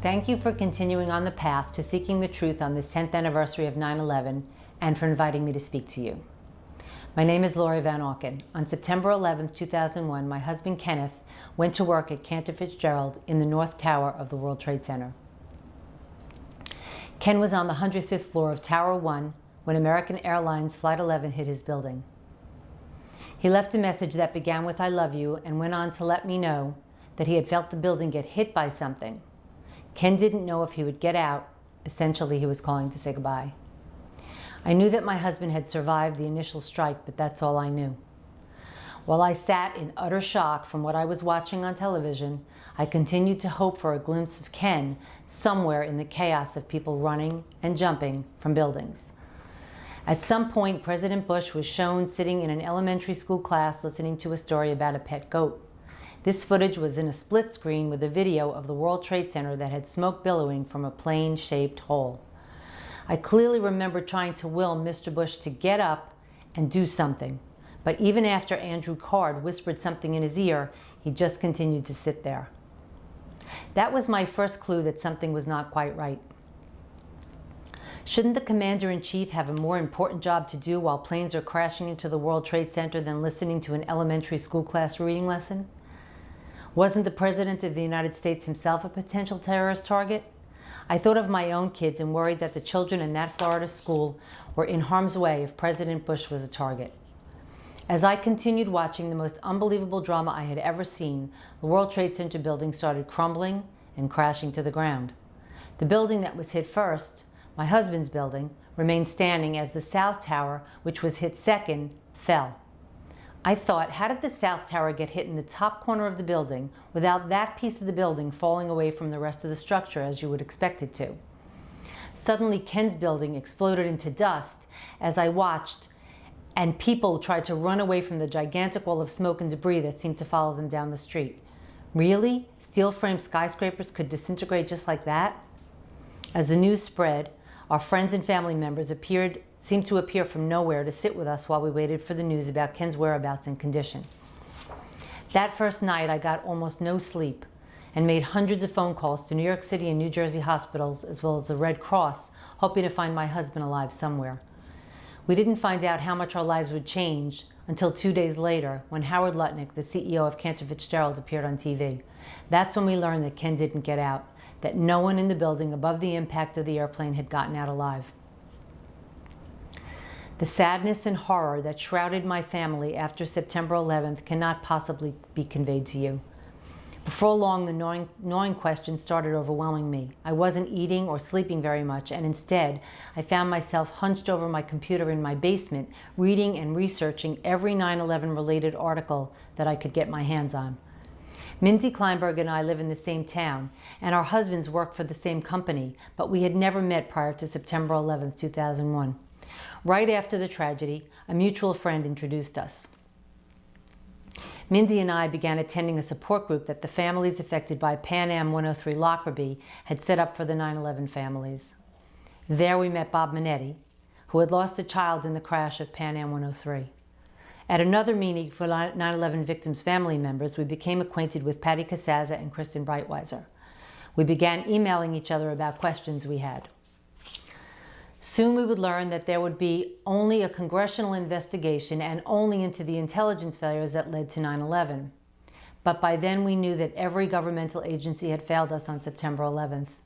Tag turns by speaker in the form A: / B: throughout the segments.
A: Thank you for continuing on the path to seeking the truth on this 10th anniversary of 9/11 and for inviting me to speak to you. My name is Laurie Van Auken. On September 11, 2001, my husband Kenneth went to work at Cantor Fitzgerald in the North Tower of the World Trade Center. Ken was on the 105th floor of Tower 1 when American Airlines Flight 11 hit his building. He left a message that began with "I love you" and went on to let me know that he had felt the building get hit by something. Ken didn't know if he would get out. Essentially, he was calling to say goodbye. I knew that my husband had survived the initial strike, but that's all I knew. While I sat in utter shock from what I was watching on television, I continued to hope for a glimpse of Ken somewhere in the chaos of people running and jumping from buildings. At some point, President Bush was shown sitting in an elementary school class listening to a story about a pet goat. This footage was in a split screen with a video of the World Trade Center that had smoke billowing from a plane-shaped hole. I clearly remember trying to will Mr. Bush to get up and do something, but even after Andrew Card whispered something in his ear, he just continued to sit there. That was my first clue that something was not quite right. Shouldn't the commander-in-chief have a more important job to do while planes are crashing into the World Trade Center than listening to an elementary school class reading lesson? Wasn't the President of the United States himself a potential terrorist target? I thought of my own kids and worried that the children in that Florida school were in harm's way if President Bush was a target. As I continued watching the most unbelievable drama I had ever seen, the World Trade Center building started crumbling and crashing to the ground. The building that was hit first, my husband's building, remained standing as the South Tower, which was hit second, fell. I thought, how did the South Tower get hit in the top corner of the building without that piece of the building falling away from the rest of the structure as you would expect it to? Suddenly, Ken's building exploded into dust as I watched, and people tried to run away from the gigantic wall of smoke and debris that seemed to follow them down the street. Really? Steel-framed skyscrapers could disintegrate just like that? As the news spread, our friends and family members seemed to appear from nowhere to sit with us while we waited for the news about Ken's whereabouts and condition. That first night, I got almost no sleep and made hundreds of phone calls to New York City and New Jersey hospitals, as well as the Red Cross, hoping to find my husband alive somewhere. We didn't find out how much our lives would change until 2 days later, when Howard Lutnick, the CEO of Cantor Fitzgerald, appeared on TV. That's when we learned that Ken didn't get out, that no one in the building above the impact of the airplane had gotten out alive. The sadness and horror that shrouded my family after September 11th cannot possibly be conveyed to you. Before long, the gnawing questions started overwhelming me. I wasn't eating or sleeping very much, and instead, I found myself hunched over my computer in my basement, reading and researching every 9/11 related article that I could get my hands on. Mindy Kleinberg and I live in the same town, and our husbands work for the same company, but we had never met prior to September 11th, 2001. Right after the tragedy, a mutual friend introduced us. Mindy and I began attending a support group that the families affected by Pan Am 103 Lockerbie had set up for the 9/11 families. There we met Bob Minetti, who had lost a child in the crash of Pan Am 103. At another meeting for 9/11 victims' family members, we became acquainted with Patty Casaza and Kristen Breitweiser. We began emailing each other about questions we had. Soon we would learn that there would be only a congressional investigation and only into the intelligence failures that led to 9/11. But by then we knew that every governmental agency had failed us on September 11th.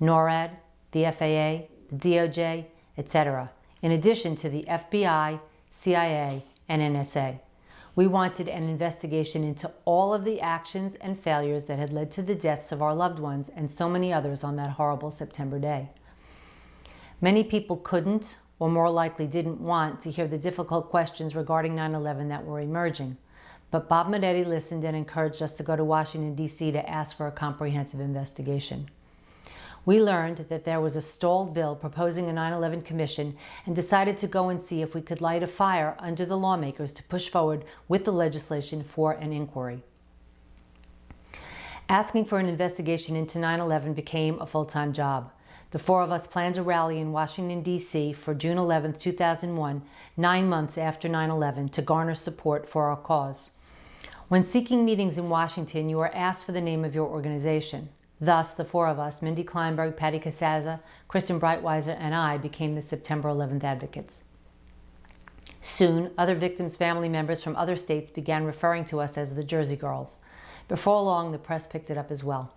A: NORAD, the FAA, the DOJ, etc., in addition to the FBI, CIA, and NSA. We wanted an investigation into all of the actions and failures that had led to the deaths of our loved ones and so many others on that horrible September day. Many people couldn't, or more likely didn't want, to hear the difficult questions regarding 9/11 that were emerging. But Bob Minetti listened and encouraged us to go to Washington, D.C. to ask for a comprehensive investigation. We learned that there was a stalled bill proposing a 9/11 commission and decided to go and see if we could light a fire under the lawmakers to push forward with the legislation for an inquiry. Asking for an investigation into 9/11 became a full-time job. The four of us planned a rally in Washington, D.C. for June 11, 2001, 9 months after 9/11, to garner support for our cause. When seeking meetings in Washington, you are asked for the name of your organization. Thus, the four of us, Mindy Kleinberg, Patty Casaza, Kristen Breitweiser, and I, became the September 11th advocates. Soon, other victims' family members from other states began referring to us as the Jersey Girls. Before long, the press picked it up as well.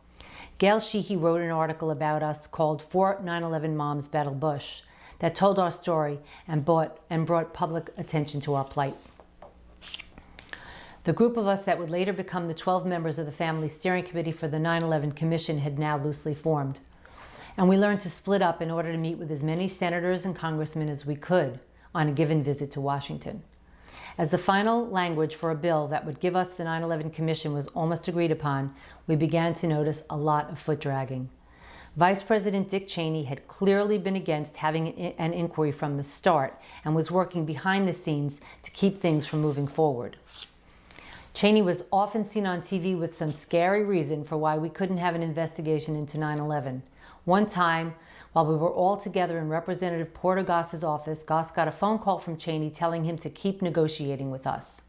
A: Gail Sheehy wrote an article about us called 4 9/11 Moms Battle Bush that told our story and brought public attention to our plight. The group of us that would later become the 12 members of the Family Steering Committee for the 9/11 Commission had now loosely formed. And we learned to split up in order to meet with as many senators and congressmen as we could on a given visit to Washington. As the final language for a bill that would give us the 9/11 Commission was almost agreed upon, we began to notice a lot of foot dragging. Vice President Dick Cheney had clearly been against having an inquiry from the start and was working behind the scenes to keep things from moving forward. Cheney was often seen on TV with some scary reason for why we couldn't have an investigation into 9/11. One time, while we were all together in Representative Porter Goss's office, Goss got a phone call from Cheney telling him to keep negotiating with us.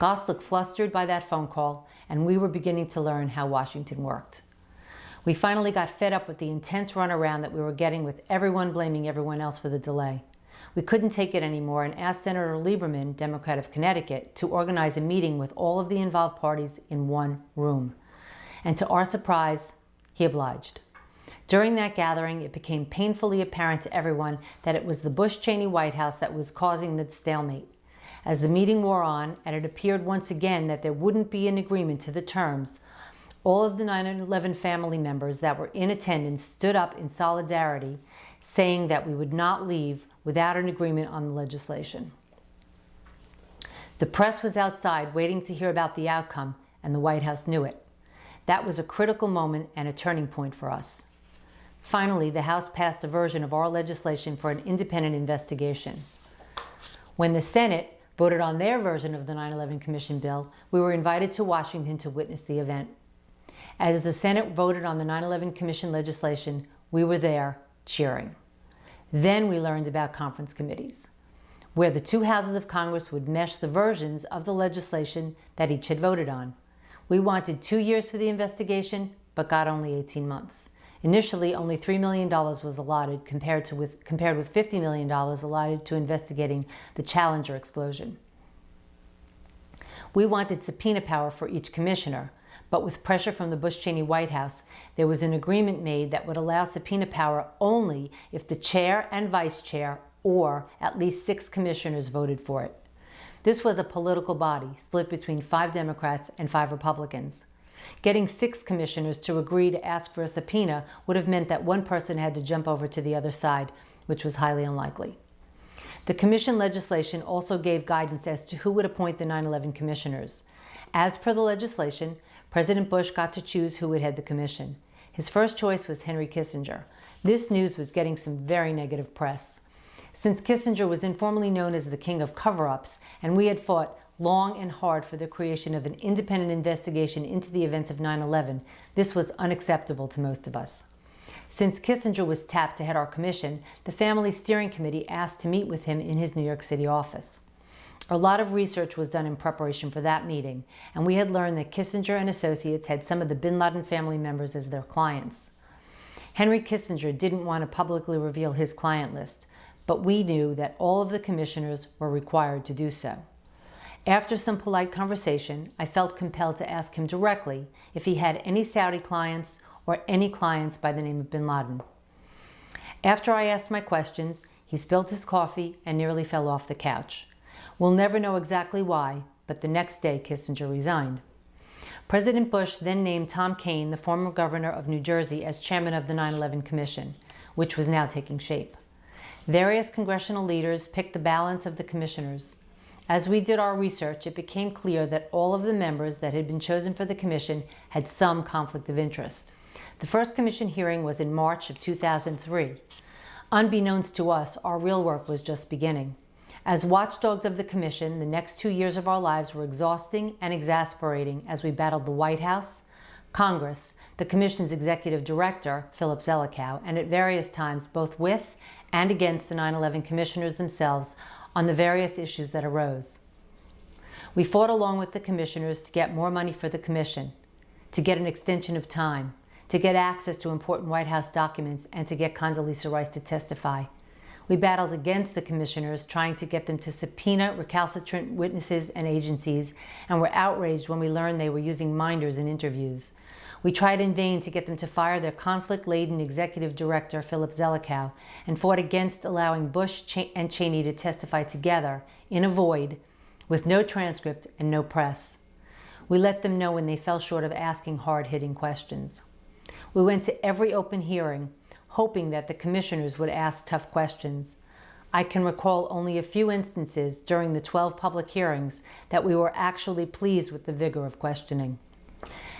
A: Goss looked flustered by that phone call, and we were beginning to learn how Washington worked. We finally got fed up with the intense runaround that we were getting, with everyone blaming everyone else for the delay. We couldn't take it anymore and asked Senator Lieberman, Democrat of Connecticut, to organize a meeting with all of the involved parties in one room. And to our surprise, he obliged. During that gathering, it became painfully apparent to everyone that it was the Bush-Cheney White House that was causing the stalemate. As the meeting wore on, and it appeared once again that there wouldn't be an agreement to the terms, all of the 9/11 family members that were in attendance stood up in solidarity, saying that we would not leave without an agreement on the legislation. The press was outside waiting to hear about the outcome, and the White House knew it. That was a critical moment and a turning point for us. Finally, the House passed a version of our legislation for an independent investigation. When the Senate voted on their version of the 9/11 Commission bill, we were invited to Washington to witness the event. As the Senate voted on the 9/11 Commission legislation, we were there cheering. Then we learned about conference committees, where the two houses of Congress would mesh the versions of the legislation that each had voted on. We wanted 2 years for the investigation, but got only 18 months. Initially, only $3 million was allotted, compared with $50 million allotted to investigating the Challenger explosion. We wanted subpoena power for each commissioner, but with pressure from the Bush-Cheney White House, there was an agreement made that would allow subpoena power only if the chair and vice chair, or at least 6 commissioners, voted for it. This was a political body split between 5 Democrats and 5 Republicans. Getting 6 commissioners to agree to ask for a subpoena would have meant that one person had to jump over to the other side, which was highly unlikely. The commission legislation also gave guidance as to who would appoint the 9/11 commissioners. As per the legislation, President Bush got to choose who would head the commission. His first choice was Henry Kissinger. This news was getting some very negative press. Since Kissinger was informally known as the king of cover-ups, and we had fought long and hard for the creation of an independent investigation into the events of 9/11, this was unacceptable to most of us. Since Kissinger was tapped to head our commission, the Family Steering Committee asked to meet with him in his New York City office. A lot of research was done in preparation for that meeting, and we had learned that Kissinger and associates had some of the Bin Laden family members as their clients. Henry Kissinger didn't want to publicly reveal his client list, but we knew that all of the commissioners were required to do so. After some polite conversation, I felt compelled to ask him directly if he had any Saudi clients or any clients by the name of Bin Laden. After I asked my questions, he spilled his coffee and nearly fell off the couch. We'll never know exactly why, but the next day Kissinger resigned. President Bush then named Tom Kean, the former governor of New Jersey, as chairman of the 9/11 Commission, which was now taking shape. Various congressional leaders picked the balance of the commissioners. As we did our research, it became clear that all of the members that had been chosen for the commission had some conflict of interest. The first commission hearing was in March of 2003. Unbeknownst to us, our real work was just beginning. As watchdogs of the commission, the next 2 years of our lives were exhausting and exasperating as we battled the White House, Congress, the commission's executive director, Philip Zelikow, and at various times both with and against the 9/11 commissioners themselves on the various issues that arose. We fought along with the commissioners to get more money for the commission. to get an extension of time, to get access to important White House documents, and to get Condoleezza Rice to testify. We battled against the commissioners, trying to get them to subpoena recalcitrant witnesses and agencies, and were outraged when we learned they were using minders in interviews. We tried in vain to get them to fire their conflict-laden executive director, Philip Zelikow, and fought against allowing Bush and Cheney to testify together in a void with no transcript and no press. We let them know when they fell short of asking hard-hitting questions. We went to every open hearing, hoping that the commissioners would ask tough questions. I can recall only a few instances during the 12 public hearings that we were actually pleased with the vigor of questioning.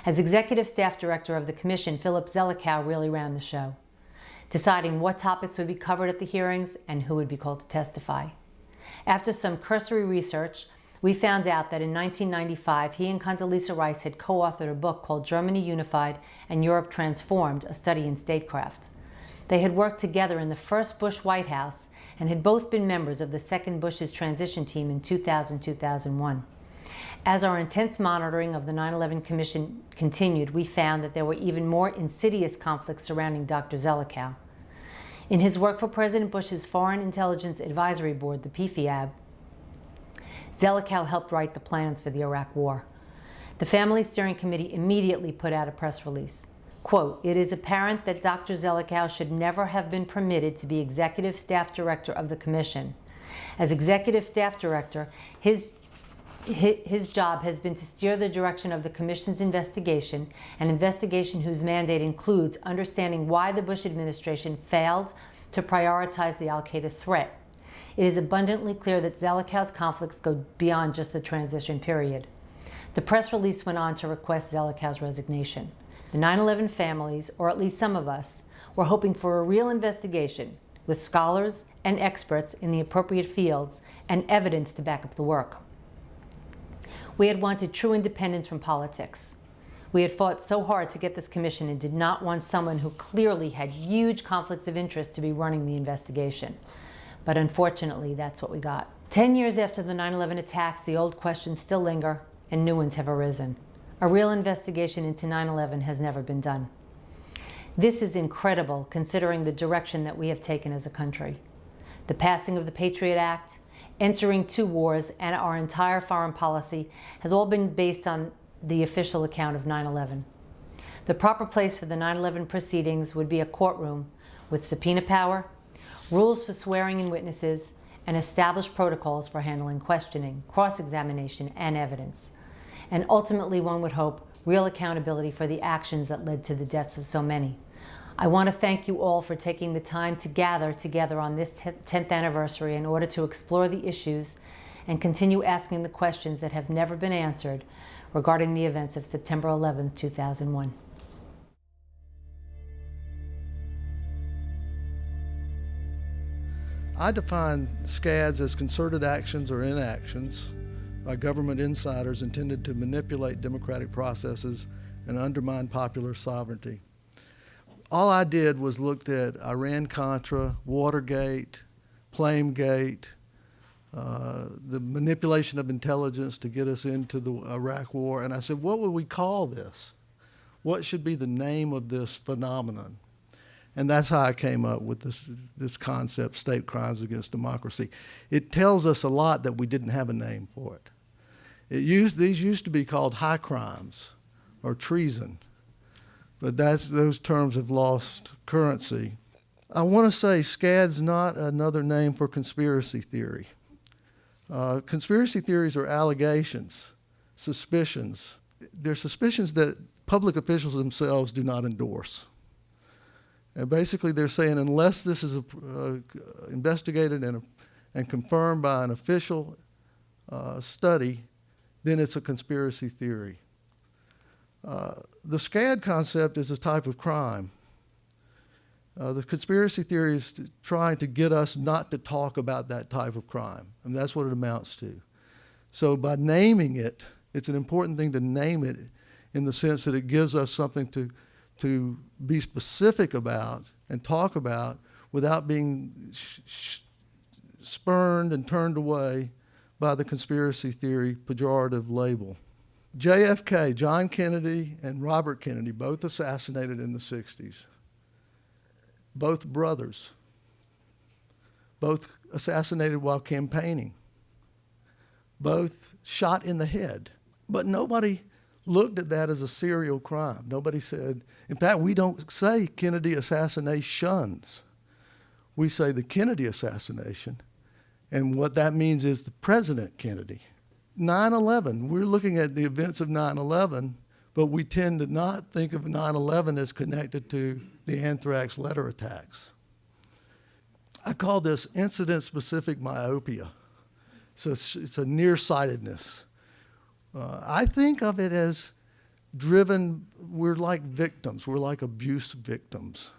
A: As executive staff director of the commission, Philip Zelikow really ran the show, deciding what topics would be covered at the hearings and who would be called to testify. After some cursory research, we found out that in 1995, he and Condoleezza Rice had co-authored a book called Germany Unified and Europe Transformed, a study in statecraft. They had worked together in the first Bush White House and had both been members of the second Bush's transition team in 2000-2001. As our intense monitoring of the 9/11 Commission continued, we found that there were even more insidious conflicts surrounding Dr. Zelikow. In his work for President Bush's Foreign Intelligence Advisory Board, the PFIAB, Zelikow helped write the plans for the Iraq War. The Family Steering Committee immediately put out a press release. Quote, "It is apparent that Dr. Zelikow should never have been permitted to be executive staff director of the Commission. As executive staff director, his job has been to steer the direction of the Commission's investigation, an investigation whose mandate includes understanding why the Bush administration failed to prioritize the al-Qaeda threat. It is abundantly clear that Zelikow's conflicts go beyond just the transition period." The press release went on to request Zelikow's resignation. The 9/11 families, or at least some of us, were hoping for a real investigation with scholars and experts in the appropriate fields and evidence to back up the work. We had wanted true independence from politics. We had fought so hard to get this commission and did not want someone who clearly had huge conflicts of interest to be running the investigation. But unfortunately, that's what we got. 10 years after the 9/11 attacks, the old questions still linger and new ones have arisen. A real investigation into 9/11 has never been done. This is incredible considering the direction that we have taken as a country. The passing of the Patriot Act, entering 2 wars, and our entire foreign policy has all been based on the official account of 9/11. The proper place for the 9/11 proceedings would be a courtroom with subpoena power, rules for swearing in witnesses, and established protocols for handling questioning, cross-examination, and evidence. And ultimately, one would hope, real accountability for the actions that led to the deaths of so many. I want to thank you all for taking the time to gather together on this 10th anniversary in order to explore the issues and continue asking the questions that have never been answered regarding the events of September 11, 2001.
B: I define SCADs as concerted actions or inactions by government insiders intended to manipulate democratic processes and undermine popular sovereignty. All I did was looked at Iran-Contra, Watergate, Flamegate, the manipulation of intelligence to get us into the Iraq War, and I said, what would we call this? What should be the name of this phenomenon? And that's how I came up with this concept, state crimes against democracy. It tells us a lot that we didn't have a name for it. These used to be called high crimes or treason, but those terms have lost currency. I want to say SCAD's not another name for conspiracy theory. Conspiracy theories are allegations, suspicions. They're suspicions that public officials themselves do not endorse. And basically they're saying unless this is investigated and confirmed by an official study, then it's a conspiracy theory. The SCAD concept is a type of crime. The conspiracy theory is trying to get us not to talk about that type of crime, and that's what it amounts to. So by naming it, it's an important thing to name it in the sense that it gives us something to be specific about and talk about without being spurned and turned away by the conspiracy theory pejorative label. JFK, John Kennedy, and Robert Kennedy, both assassinated in the 60s. Both brothers. Both assassinated while campaigning. Both shot in the head. But nobody looked at that as a serial crime. Nobody said, in fact, we don't say Kennedy assassinations. We say the Kennedy assassination. And what that means is the President Kennedy. 9/11, we're looking at the events of 9/11, but we tend to not think of 9/11 as connected to the anthrax letter attacks. I call this incident-specific myopia. So it's a nearsightedness. I think of it as driven, we're like victims, we're like abuse victims.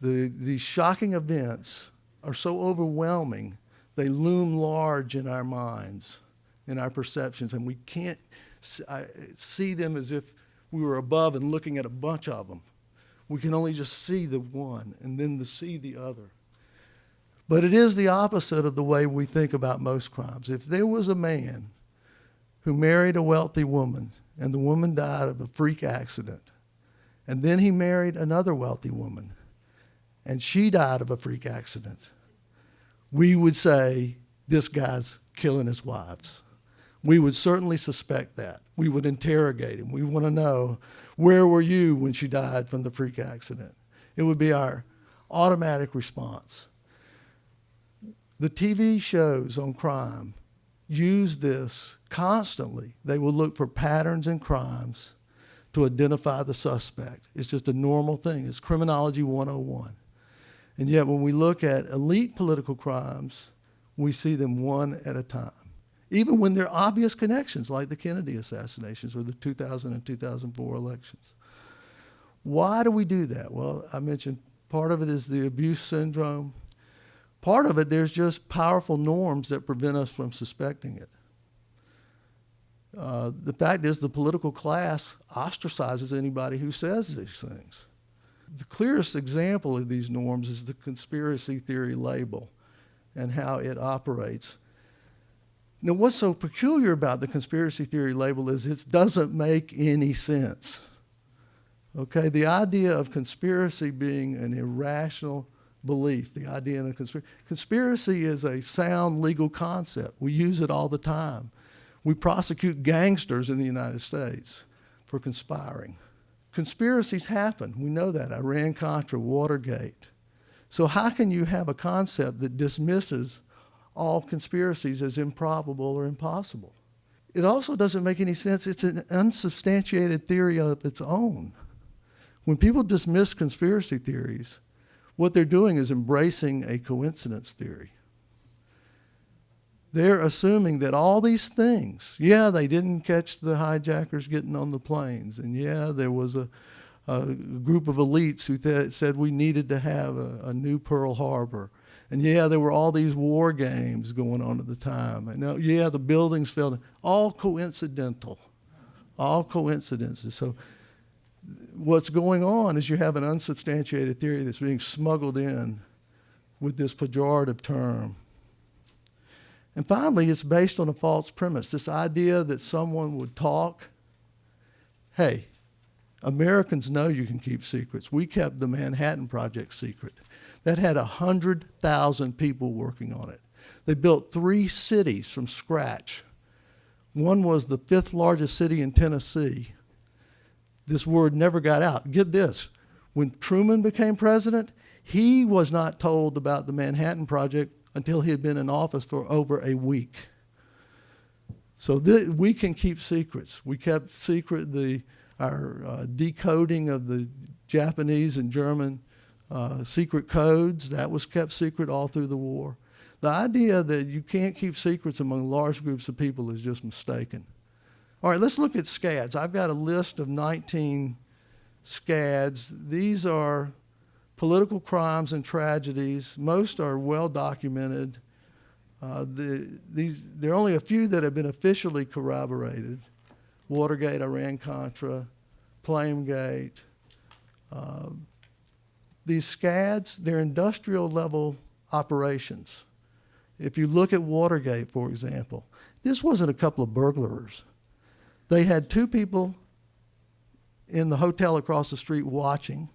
B: These shocking events are so overwhelming, they loom large in our minds, in our perceptions, and we can't see them as if we were above and looking at a bunch of them. We can only just see the one and then see the other. But it is the opposite of the way we think about most crimes. If there was a man who married a wealthy woman and the woman died of a freak accident, and then he married another wealthy woman and she died of a freak accident, we would say, this guy's killing his wives. We would certainly suspect that. We would interrogate him. We want to know, where were you when she died from the freak accident? It would be our automatic response. The TV shows on crime use this constantly. They will look for patterns in crimes to identify the suspect. It's just a normal thing. It's criminology 101. And yet when we look at elite political crimes, we see them one at a time. Even when there are obvious connections, like the Kennedy assassinations or the 2000 and 2004 elections. Why do we do that? Well, I mentioned part of it is the abuse syndrome. Part of it, there's just powerful norms that prevent us from suspecting it. The fact is the political class ostracizes anybody who says these things. The clearest example of these norms is the conspiracy theory label and how it operates. Now, what's so peculiar about the conspiracy theory label is it doesn't make any sense. Okay, the idea of conspiracy being an irrational belief, the idea in a conspiracy is a sound legal concept. We use it all the time. We prosecute gangsters in the United States for conspiring. Conspiracies happen. We know that. Iran-Contra, Watergate. So how can you have a concept that dismisses all conspiracies as improbable or impossible? It also doesn't make any sense. It's an unsubstantiated theory of its own. When people dismiss conspiracy theories, what they're doing is embracing a coincidence theory. They're assuming that all these things, yeah, they didn't catch the hijackers getting on the planes, and yeah, there was a group of elites who said we needed to have a new Pearl Harbor. And yeah, there were all these war games going on at the time. And yeah, the buildings fell down. All coincidental. All coincidences. So what's going on is you have an unsubstantiated theory that's being smuggled in with this pejorative term. And finally, it's based on a false premise, this idea that someone would talk. Hey, Americans know you can keep secrets. We kept the Manhattan Project secret. That had 100,000 people working on it. They built 3 cities from scratch. One was the 5th largest city in Tennessee. This word never got out. Get this, when Truman became president, he was not told about the Manhattan Project until he had been in office for over a week. So we can keep secrets. We kept secret our decoding of the Japanese and German secret codes. That was kept secret all through the war. The idea that you can't keep secrets among large groups of people is just mistaken. All right, let's look at SCADs. I've got a list of 19 SCADs. These are political crimes and tragedies. Most are well documented. There are only a few that have been officially corroborated. Watergate, Iran-Contra, Flamegate. These SCADs, they're industrial level operations. If you look at Watergate, for example, this wasn't a couple of burglars. They had two people in the hotel across the street watching.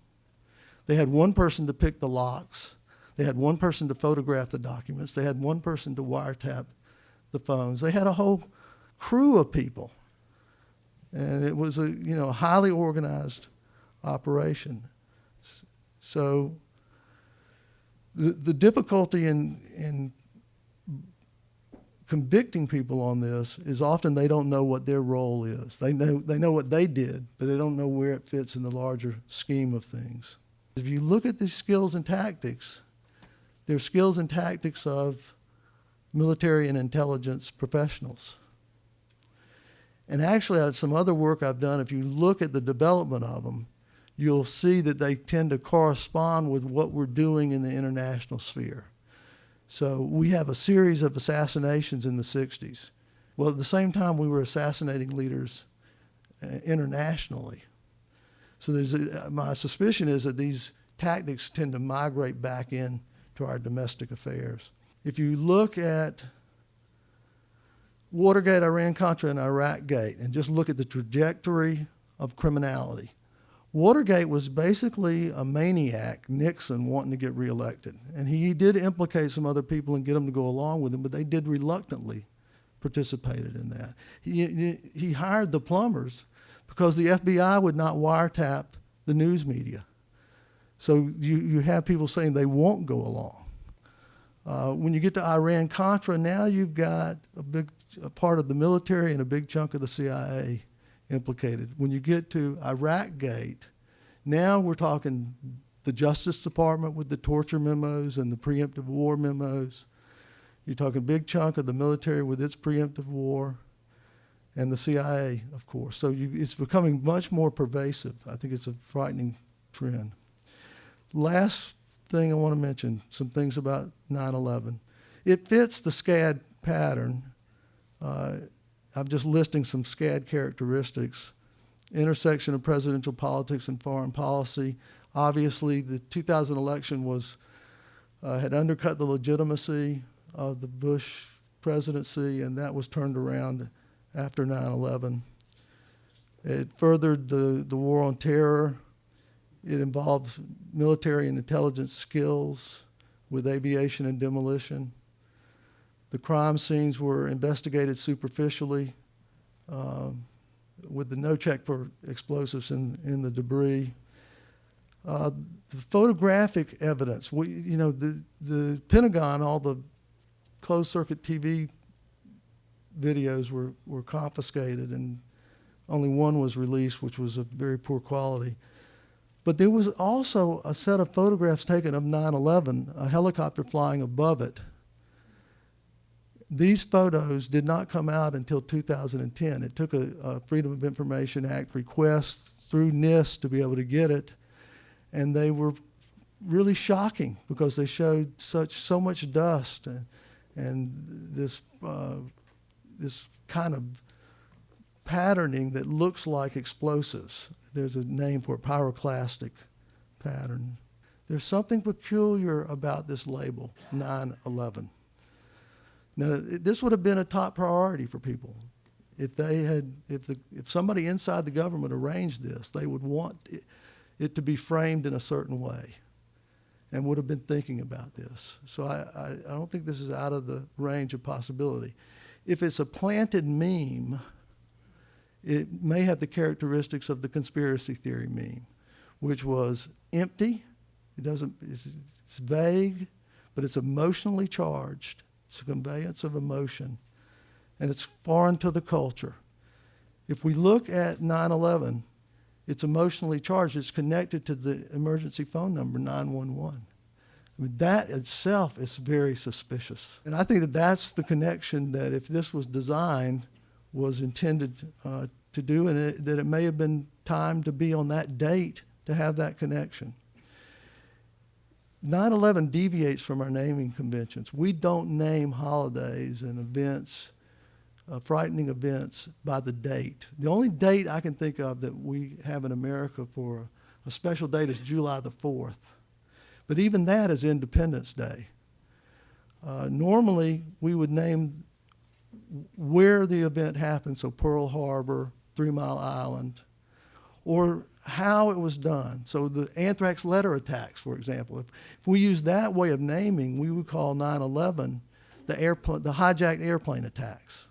B: They had one person to pick the locks. They had one person to photograph the documents. They had one person to wiretap the phones. They had a whole crew of people. And it was a highly organized operation. So the difficulty in convicting people on this is often they don't know what their role is. They know what they did, but they don't know where it fits in the larger scheme of things. If you look at these skills and tactics, they're skills and tactics of military and intelligence professionals. And actually, some other work I've done, if you look at the development of them, you'll see that they tend to correspond with what we're doing in the international sphere. So we have a series of assassinations in the 60s. Well, at the same time, we were assassinating leaders internationally. So my suspicion is that these tactics tend to migrate back in to our domestic affairs. If you look at Watergate, Iran-Contra, and Iraq-Gate, and just look at the trajectory of criminality, Watergate was basically a maniac, Nixon, wanting to get reelected. And he did implicate some other people and get them to go along with him, but they did reluctantly participated in that. He hired the plumbers because the FBI would not wiretap the news media. So you have people saying they won't go along. When you get to Iran-Contra, now you've got a part of the military and a big chunk of the CIA implicated. When you get to Iraq-Gate, now we're talking the Justice Department with the torture memos and the preemptive war memos. You're talking a big chunk of the military with its preemptive war, and the CIA, of course. So it's becoming much more pervasive. I think it's a frightening trend. Last thing I want to mention, some things about 9/11. It fits the SCAD pattern. I'm just listing some SCAD characteristics. Intersection of presidential politics and foreign policy. Obviously, the 2000 election had undercut the legitimacy of the Bush presidency, and that was turned around after 9/11. It furthered the war on terror. It involves military and intelligence skills with aviation and demolition. The crime scenes were investigated superficially with the no check for explosives in the debris. The photographic evidence, the Pentagon, all the closed-circuit TV videos were confiscated, and only one was released, which was of very poor quality. But there was also a set of photographs taken of 9/11, a helicopter flying above it. These photos did not come out until 2010. It took a Freedom of Information Act request through NIST to be able to get it, and they were really shocking because they showed so much dust and this kind of patterning that looks like explosives. There's a name for it, pyroclastic pattern. There's something peculiar about this label, 9/11. Now, this would have been a top priority for people. If somebody inside the government arranged this, they would want it to be framed in a certain way and would have been thinking about this. So I don't think this is out of the range of possibility. If it's a planted meme, it may have the characteristics of the conspiracy theory meme, which was empty. It's vague, but it's emotionally charged. It's a conveyance of emotion, and it's foreign to the culture. If we look at 9/11, it's emotionally charged. It's connected to the emergency phone number 911. I mean, that itself is very suspicious. And I think that that's the connection that if this was designed, was intended to do, and that it may have been time to be on that date to have that connection. 9/11 deviates from our naming conventions. We don't name holidays and events, frightening events, by the date. The only date I can think of that we have in America for a special date is July the 4th. But even that is Independence Day. Normally, we would name where the event happened, so Pearl Harbor, 3 Mile Island, or how it was done. So the anthrax letter attacks, for example, if we use that way of naming, we would call 9/11 the hijacked airplane attacks.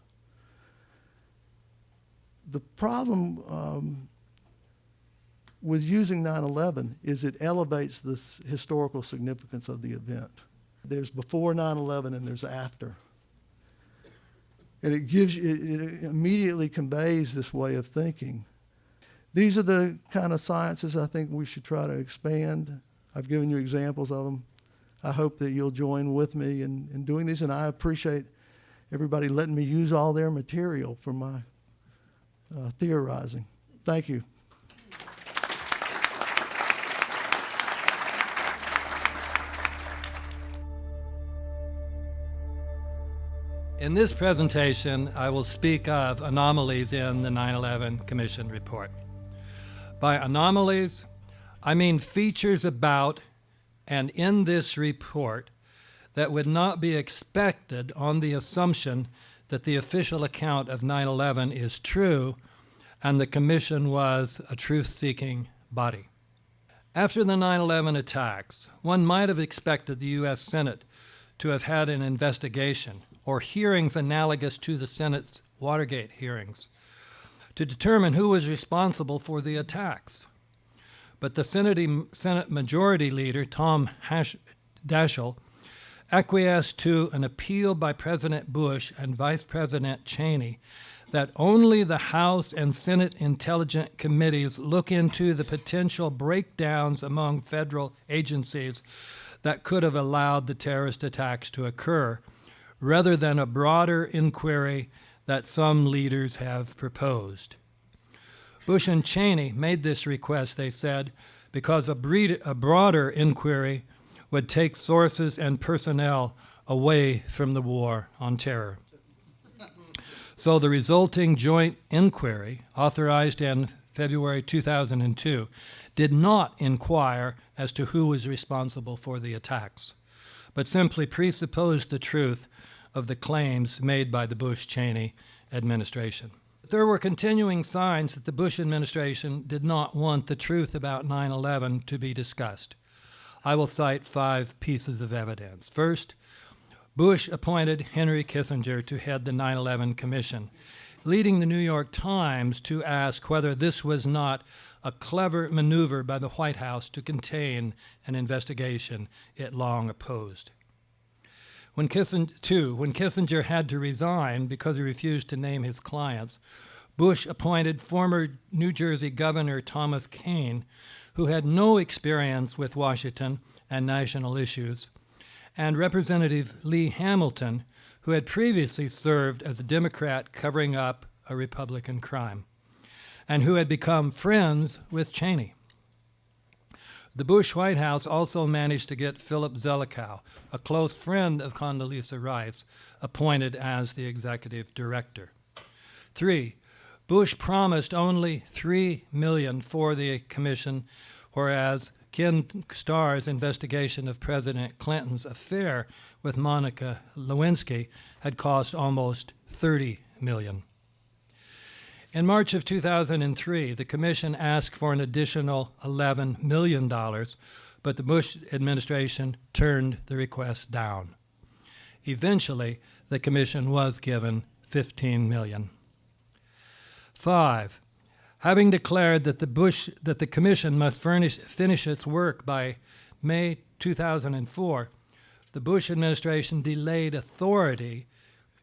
B: The problem with using 9/11 is it elevates the historical significance of the event. There's before 9/11 and there's after. And it immediately conveys this way of thinking. These are the kind of sciences I think we should try to expand. I've given you examples of them. I hope that you'll join with me in doing these, and I appreciate everybody letting me use all their material for my theorizing. Thank you.
C: In this presentation, I will speak of anomalies in the 9/11 Commission report. By anomalies, I mean features about and in this report that would not be expected on the assumption that the official account of 9/11 is true and the Commission was a truth-seeking body. After the 9/11 attacks, one might have expected the U.S. Senate to have had an investigation or hearings analogous to the Senate's Watergate hearings to determine who was responsible for the attacks. But the Senate Majority Leader, Tom Daschle, acquiesced to an appeal by President Bush and Vice President Cheney that only the House and Senate Intelligence Committees look into the potential breakdowns among federal agencies that could have allowed the terrorist attacks to occur, rather than a broader inquiry that some leaders have proposed. Bush and Cheney made this request, they said, because a broader inquiry would take sources and personnel away from the war on terror. So the resulting joint inquiry, authorized in February 2002, did not inquire as to who was responsible for the attacks, but simply presupposed the truth of the claims made by the Bush-Cheney administration. There were continuing signs that the Bush administration did not want the truth about 9/11 to be discussed. I will cite 5 pieces of evidence. First, Bush appointed Henry Kissinger to head the 9/11 Commission, leading the New York Times to ask whether this was not a clever maneuver by the White House to contain an investigation it long opposed. When Kissinger had to resign because he refused to name his clients, Bush appointed former New Jersey Governor Thomas Kean, who had no experience with Washington and national issues, and Representative Lee Hamilton, who had previously served as a Democrat covering up a Republican crime, and who had become friends with Cheney. The Bush White House also managed to get Philip Zelikow, a close friend of Condoleezza Rice, appointed as the executive director. 3, Bush promised only $3 million for the commission, whereas Ken Starr's investigation of President Clinton's affair with Monica Lewinsky had cost almost $30 million. In March of 2003, the commission asked for an additional $11 million, but the Bush administration turned the request down. Eventually, the commission was given $15 million. 5, having declared that the commission must finish its work by May 2004, the Bush administration delayed authority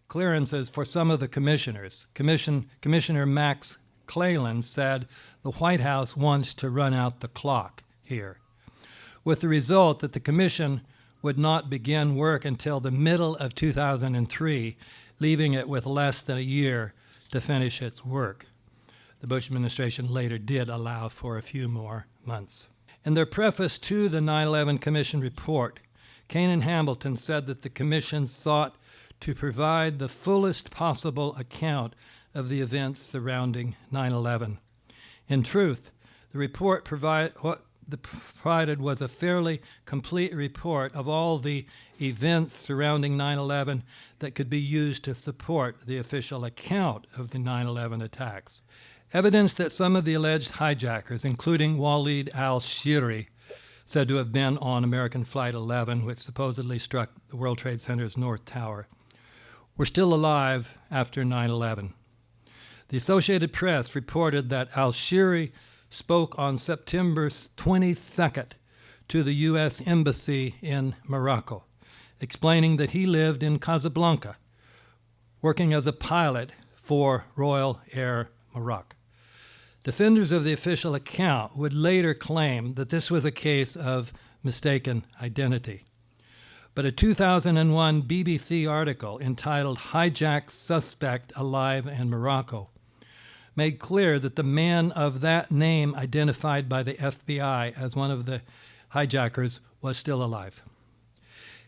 C: clearances for some of the commissioners. Commissioner Max Cleland said the White House wants to run out the clock here, with the result that the commission would not begin work until the middle of 2003, leaving it with less than a year to finish its work. The Bush administration later did allow for a few more months. In their preface to the 9/11 Commission report, Kean and Hamilton said that the commission sought to provide the fullest possible account of the events surrounding 9/11. In truth, the report provided was a fairly complete report of all the events surrounding 9/11 that could be used to support the official account of the 9/11 attacks. Evidence that some of the alleged hijackers, including Waleed al-Shiri, said to have been on American Flight 11, which supposedly struck the World Trade Center's North Tower, were still alive after 9/11. The Associated Press reported that al-Shiri spoke on September 22nd to the U.S. Embassy in Morocco, explaining that he lived in Casablanca, working as a pilot for Royal Air Maroc. Defenders of the official account would later claim that this was a case of mistaken identity. But a 2001 BBC article entitled "Hijacked Suspect Alive in Morocco" made clear that the man of that name identified by the FBI as one of the hijackers was still alive.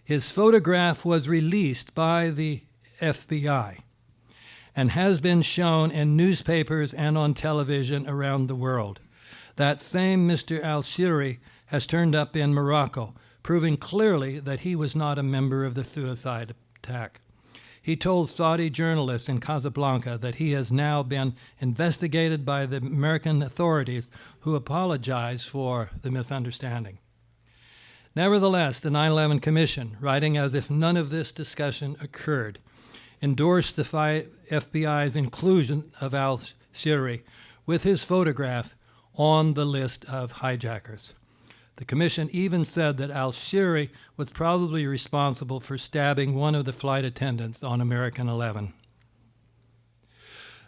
C: His photograph was released by the FBI and has been shown in newspapers and on television around the world. That same Mr. al-Shiri has turned up in Morocco, proving clearly that he was not a member of the suicide attack. He told Saudi journalists in Casablanca that he has now been investigated by the American authorities, who apologize for the misunderstanding. Nevertheless, the 9/11 Commission, writing as if none of this discussion occurred, endorsed the FBI's inclusion of al-Shiri with his photograph on the list of hijackers. The commission even said that al-Shiri was probably responsible for stabbing one of the flight attendants on American 11.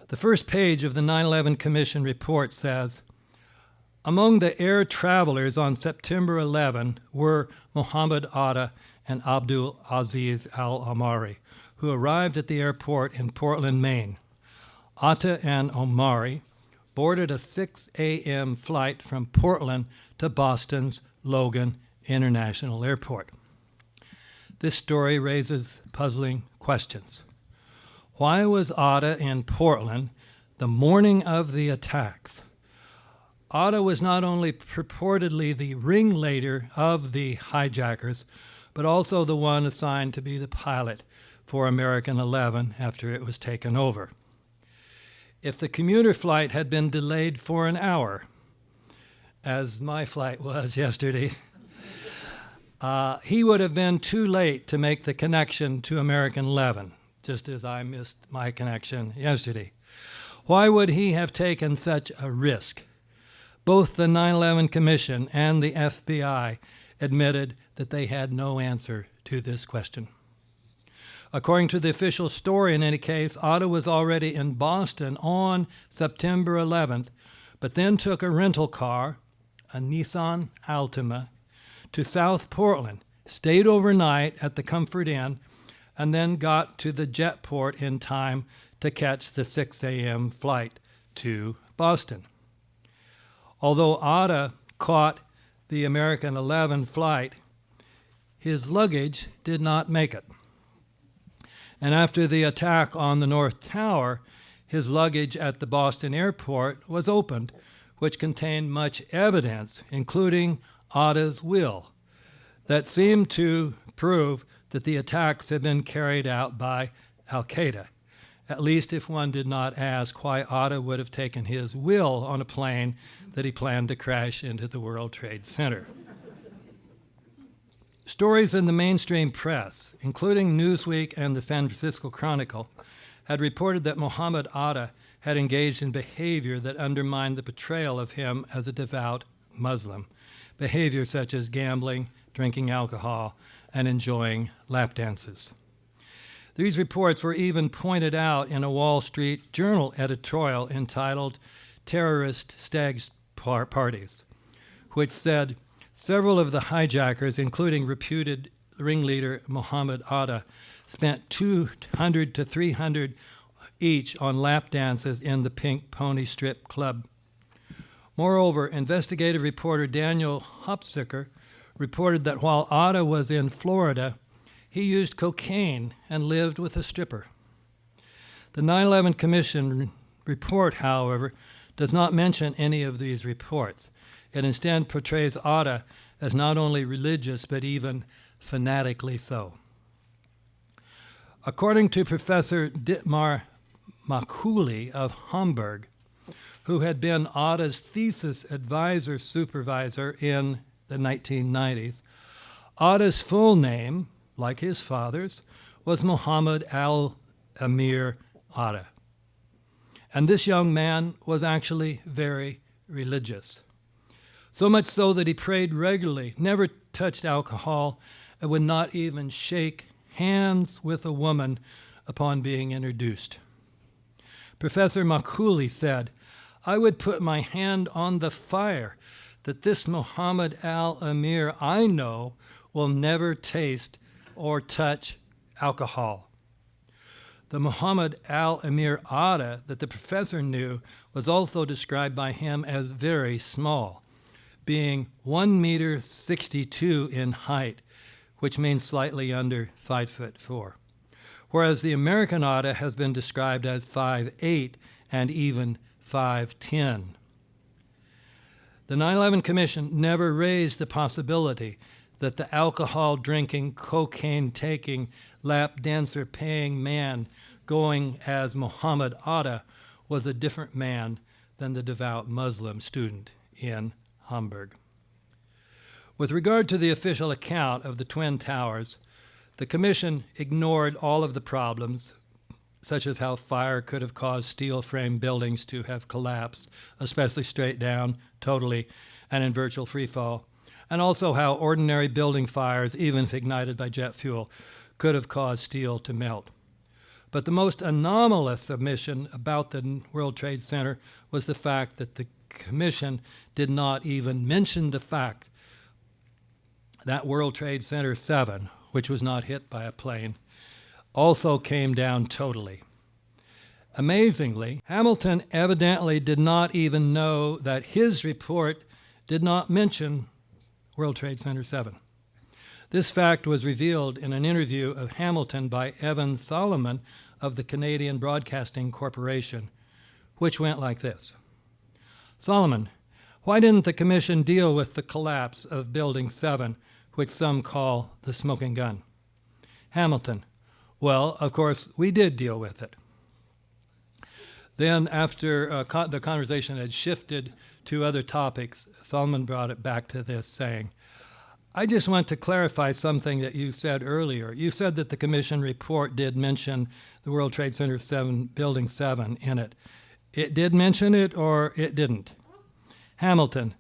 C: The first page of the 9/11 Commission report says, among the air travelers on September 11 were Mohammed Atta and Abdul Aziz al-Omari, who arrived at the airport in Portland, Maine. Atta and Omari boarded a 6 a.m. flight from Portland to Boston's Logan International Airport. This story raises puzzling questions. Why was Atta in Portland the morning of the attacks? Atta was not only purportedly the ringleader of the hijackers, but also the one assigned to be the pilot for American 11 after it was taken over. If the commuter flight had been delayed for an hour, as my flight was yesterday, he would have been too late to make the connection to American 11, just as I missed my connection yesterday. Why would he have taken such a risk? Both the 9/11 Commission and the FBI admitted that they had no answer to this question. According to the official story, in any case, Atta was already in Boston on September 11th, but then took a rental car, a Nissan Altima, to South Portland, stayed overnight at the Comfort Inn, and then got to the jetport in time to catch the 6 a.m. flight to Boston. Although Atta caught the American 11 flight, his luggage did not make it. And after the attack on the North Tower, his luggage at the Boston airport was opened, which contained much evidence, including Atta's will, that seemed to prove that the attacks had been carried out by al-Qaeda, at least if one did not ask why Atta would have taken his will on a plane that he planned to crash into the World Trade Center. Stories in the mainstream press, including Newsweek and the San Francisco Chronicle, had reported that Mohammed Atta had engaged in behavior that undermined the portrayal of him as a devout Muslim, behavior such as gambling, drinking alcohol, and enjoying lap dances. These reports were even pointed out in a Wall Street Journal editorial entitled "Terrorist Stag Parties," which said, several of the hijackers, including reputed ringleader Mohammed Atta, spent $200 to $300 each on lap dances in the Pink Pony Strip Club. Moreover, investigative reporter Daniel Hopsicker reported that while Atta was in Florida, he used cocaine and lived with a stripper. The 9/11 Commission report, however, does not mention any of these reports. It instead portrays Atta as not only religious, but even fanatically so. According to Professor Dietmar Makuli of Hamburg, who had been Atta's thesis advisor supervisor in the 1990s. Atta's full name, like his father's, was Muhammad al-Amir Atta. And this young man was actually very religious. So much so that he prayed regularly, never touched alcohol, and would not even shake hands with a woman upon being introduced. Professor Macaulay said, "I would put my hand on the fire that this Muhammad al-Amir I know will never taste or touch alcohol." The Muhammad al-Amir Atta that the professor knew was also described by him as very small, being 1.62 meters in height, which means slightly under 5'4", whereas the American Atta has been described as 5'8" and even 5'10". The 9/11 Commission never raised the possibility that the alcohol-drinking, cocaine-taking, lap dancer-paying man going as Muhammad Atta was a different man than the devout Muslim student in Hamburg. With regard to the official account of the Twin Towers, the Commission ignored all of the problems, such as how fire could have caused steel frame buildings to have collapsed, especially straight down, totally, and in virtual free fall, and also how ordinary building fires, even if ignited by jet fuel, could have caused steel to melt. But the most anomalous admission about the World Trade Center was the fact that the Commission did not even mention the fact that World Trade Center 7, which was not hit by a plane, also came down totally. Amazingly, Hamilton evidently did not even know that his report did not mention World Trade Center 7. This fact was revealed in an interview of Hamilton by Evan Solomon of the Canadian Broadcasting Corporation, which went like this. Solomon, why didn't the Commission deal with the collapse of Building 7, which some call the smoking gun? Hamilton, well, of course, we did deal with it. Then, after the conversation had shifted to other topics, Solomon brought it back to this, saying, I just want to clarify something that you said earlier. You said that the Commission report did mention the World Trade Center 7, Building 7 in it. It did mention it or it didn't? Hamilton,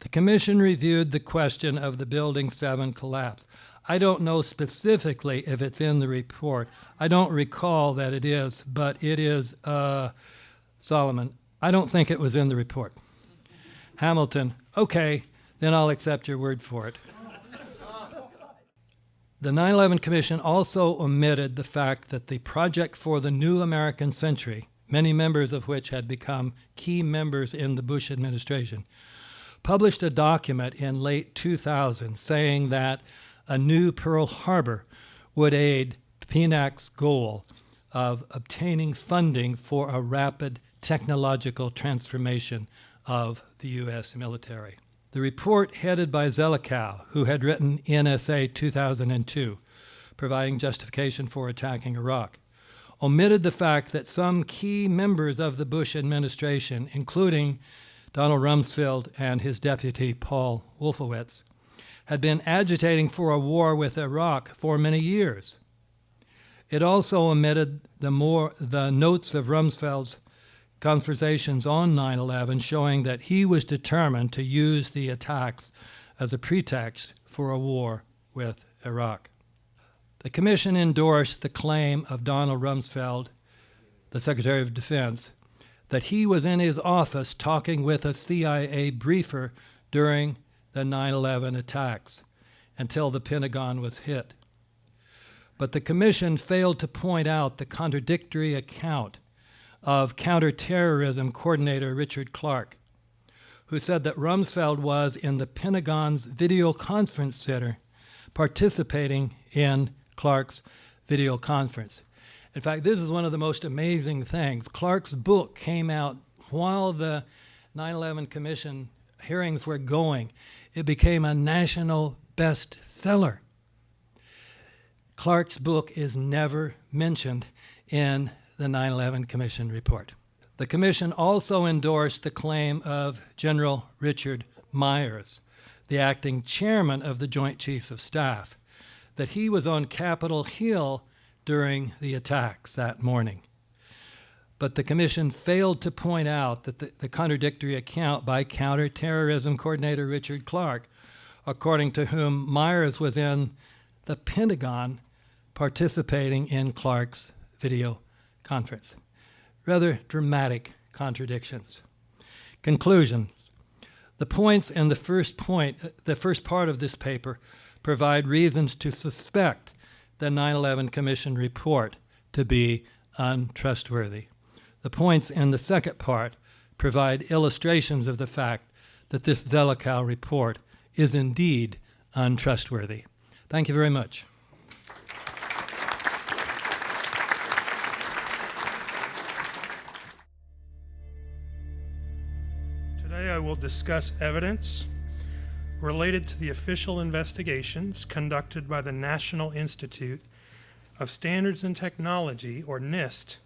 C: the Commission reviewed the question of the Building 7 collapse. I don't know specifically if it's in the report. I don't recall that it is, but it is, Solomon, I don't think it was in the report. Hamilton, okay, then I'll accept your word for it. The 9/11 Commission also omitted the fact that the Project for the New American Century, many members of which had become key members in the Bush administration, published a document in late 2000 saying that a new Pearl Harbor would aid PNAC's goal of obtaining funding for a rapid technological transformation of the U.S. military. The report, headed by Zelikow, who had written NSA 2002, providing justification for attacking Iraq, omitted the fact that some key members of the Bush administration, including Donald Rumsfeld and his deputy Paul Wolfowitz, had been agitating for a war with Iraq for many years. It also omitted the notes of Rumsfeld's conversations on 9/11 showing that he was determined to use the attacks as a pretext for a war with Iraq. The Commission endorsed the claim of Donald Rumsfeld, the Secretary of Defense, that he was in his office talking with a CIA briefer during the 9/11 attacks until the Pentagon was hit. But the Commission failed to point out the contradictory account of counterterrorism coordinator Richard Clark, who said that Rumsfeld was in the Pentagon's video conference center participating in Clark's video conference. In fact, this is one of the most amazing things. Clark's book came out while the 9/11 Commission hearings were going. It became a national bestseller. Clark's book is never mentioned in the 9/11 Commission report. The commission also endorsed the claim of General Richard Myers, the acting chairman of the Joint Chiefs of Staff, that he was on Capitol Hill during the attacks that morning. But the commission failed to point out that the contradictory account by counterterrorism coordinator Richard Clark, according to whom Myers was in the Pentagon participating in Clark's video conference. Rather dramatic contradictions. Conclusions. The points in the first part of this paper provide reasons to suspect the 9/11 Commission report to be untrustworthy. The points in the second part provide illustrations of the fact that this Zelikow report is indeed untrustworthy. Thank you very much.
D: Today I will discuss evidence related to the official investigations conducted by the National Institute of Standards and Technology, or NIST,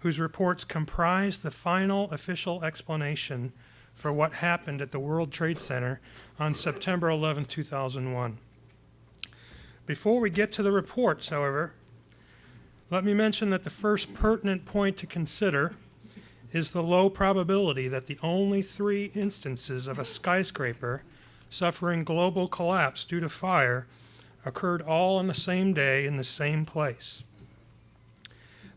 D: whose reports comprise the final official explanation for what happened at the World Trade Center on September 11, 2001. Before we get to the reports, however, let me mention that the first pertinent point to consider is the low probability that the only 3 instances of a skyscraper suffering global collapse due to fire occurred all on the same day in the same place.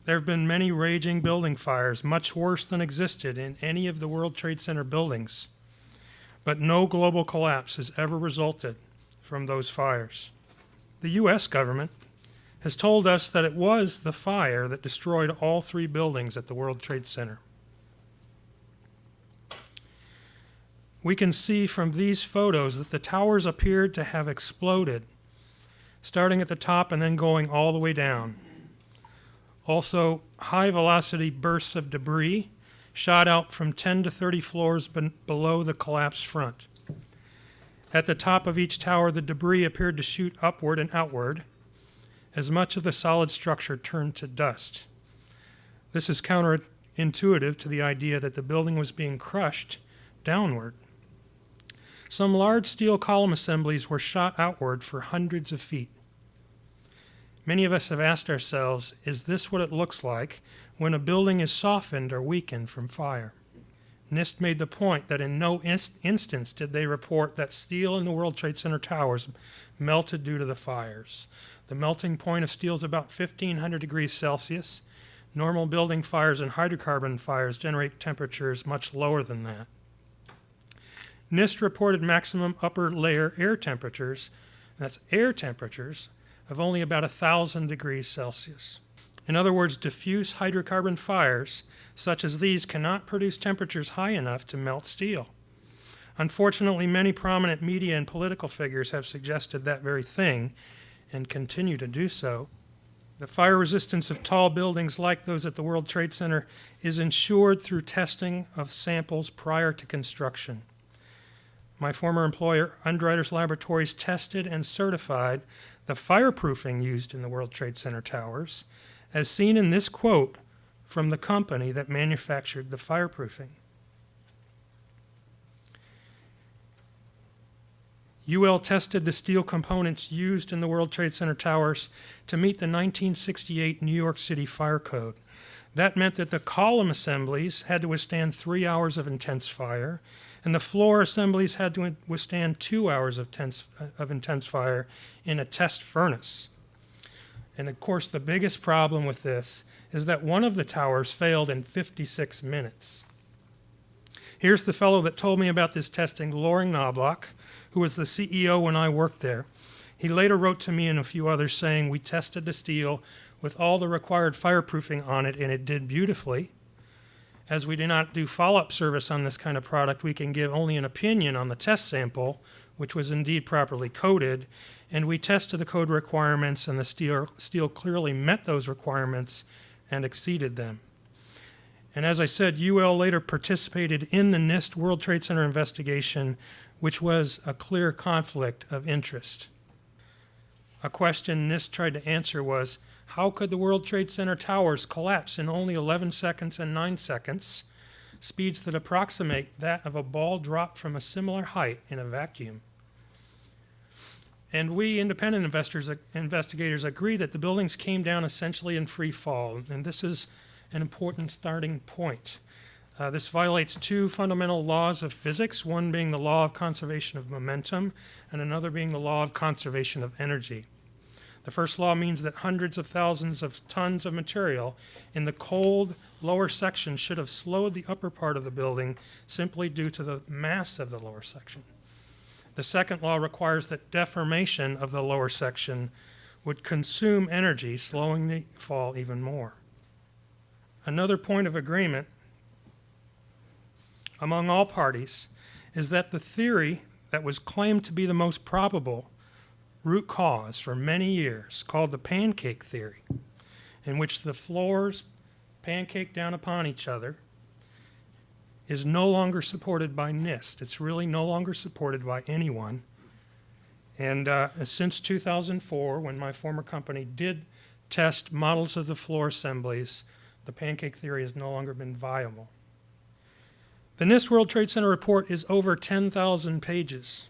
D: There have been many raging building fires, much worse than existed in any of the World Trade Center buildings, but no global collapse has ever resulted from those fires. The U.S. government has told us that it was the fire that destroyed all 3 buildings at the World Trade Center. We can see from these photos that the towers appeared to have exploded, starting at the top and then going all the way down. Also, high-velocity bursts of debris shot out from 10 to 30 floors below the collapsed front. At the top of each tower, the debris appeared to shoot upward and outward as much of the solid structure turned to dust. This is counterintuitive to the idea that the building was being crushed downward. Some large steel column assemblies were shot outward for hundreds of feet. Many of us have asked ourselves, is this what it looks like when a building is softened or weakened from fire? NIST made the point that in no instance did they report that steel in the World Trade Center towers melted due to the fires. The melting point of steel is about 1,500 degrees Celsius. Normal building fires and hydrocarbon fires generate temperatures much lower than that. NIST reported maximum upper layer air temperatures, that's air temperatures, of only about 1,000 degrees Celsius. In other words, diffuse hydrocarbon fires such as these cannot produce temperatures high enough to melt steel. Unfortunately, many prominent media and political figures have suggested that very thing and continue to do so. The fire resistance of tall buildings like those at the World Trade Center is ensured through testing of samples prior to construction. My former employer, Underwriters Laboratories, tested and certified the fireproofing used in the World Trade Center towers, as seen in this quote from the company that manufactured the fireproofing. UL tested the steel components used in the World Trade Center towers to meet the 1968 New York City Fire Code. That meant that the column assemblies had to withstand 3 hours of intense fire, and the floor assemblies had to withstand 2 hours of intense fire in a test furnace. And of course, the biggest problem with this is that one of the towers failed in 56 minutes. Here's the fellow that told me about this testing, Loring Knobloch, who was the CEO when I worked there. He later wrote to me and a few others saying, "We tested the steel with all the required fireproofing on it, and it did beautifully. As we do not do follow-up service on this kind of product, we can give only an opinion on the test sample, which was indeed properly coded, and we tested the code requirements, and the steel clearly met those requirements and exceeded them." And as I said, UL later participated in the NIST World Trade Center investigation, which was a clear conflict of interest. A question NIST tried to answer was, how could the World Trade Center towers collapse in only 11 seconds and 9 seconds, speeds that approximate that of a ball dropped from a similar height in a vacuum? And we independent investigators agree that the buildings came down essentially in free fall, and this is an important starting point. This violates two fundamental laws of physics, one being the law of conservation of momentum, and another being the law of conservation of energy. The first law means that hundreds of thousands of tons of material in the cold lower section should have slowed the upper part of the building simply due to the mass of the lower section. The second law requires that deformation of the lower section would consume energy, slowing the fall even more. Another point of agreement among all parties is that the theory that was claimed to be the most probable root cause for many years, called the pancake theory, in which the floors pancake down upon each other, is no longer supported by NIST. It's really no longer supported by anyone. And since 2004, when my former company did test models of the floor assemblies, the pancake theory has no longer been viable. The NIST World Trade Center report is over 10,000 pages.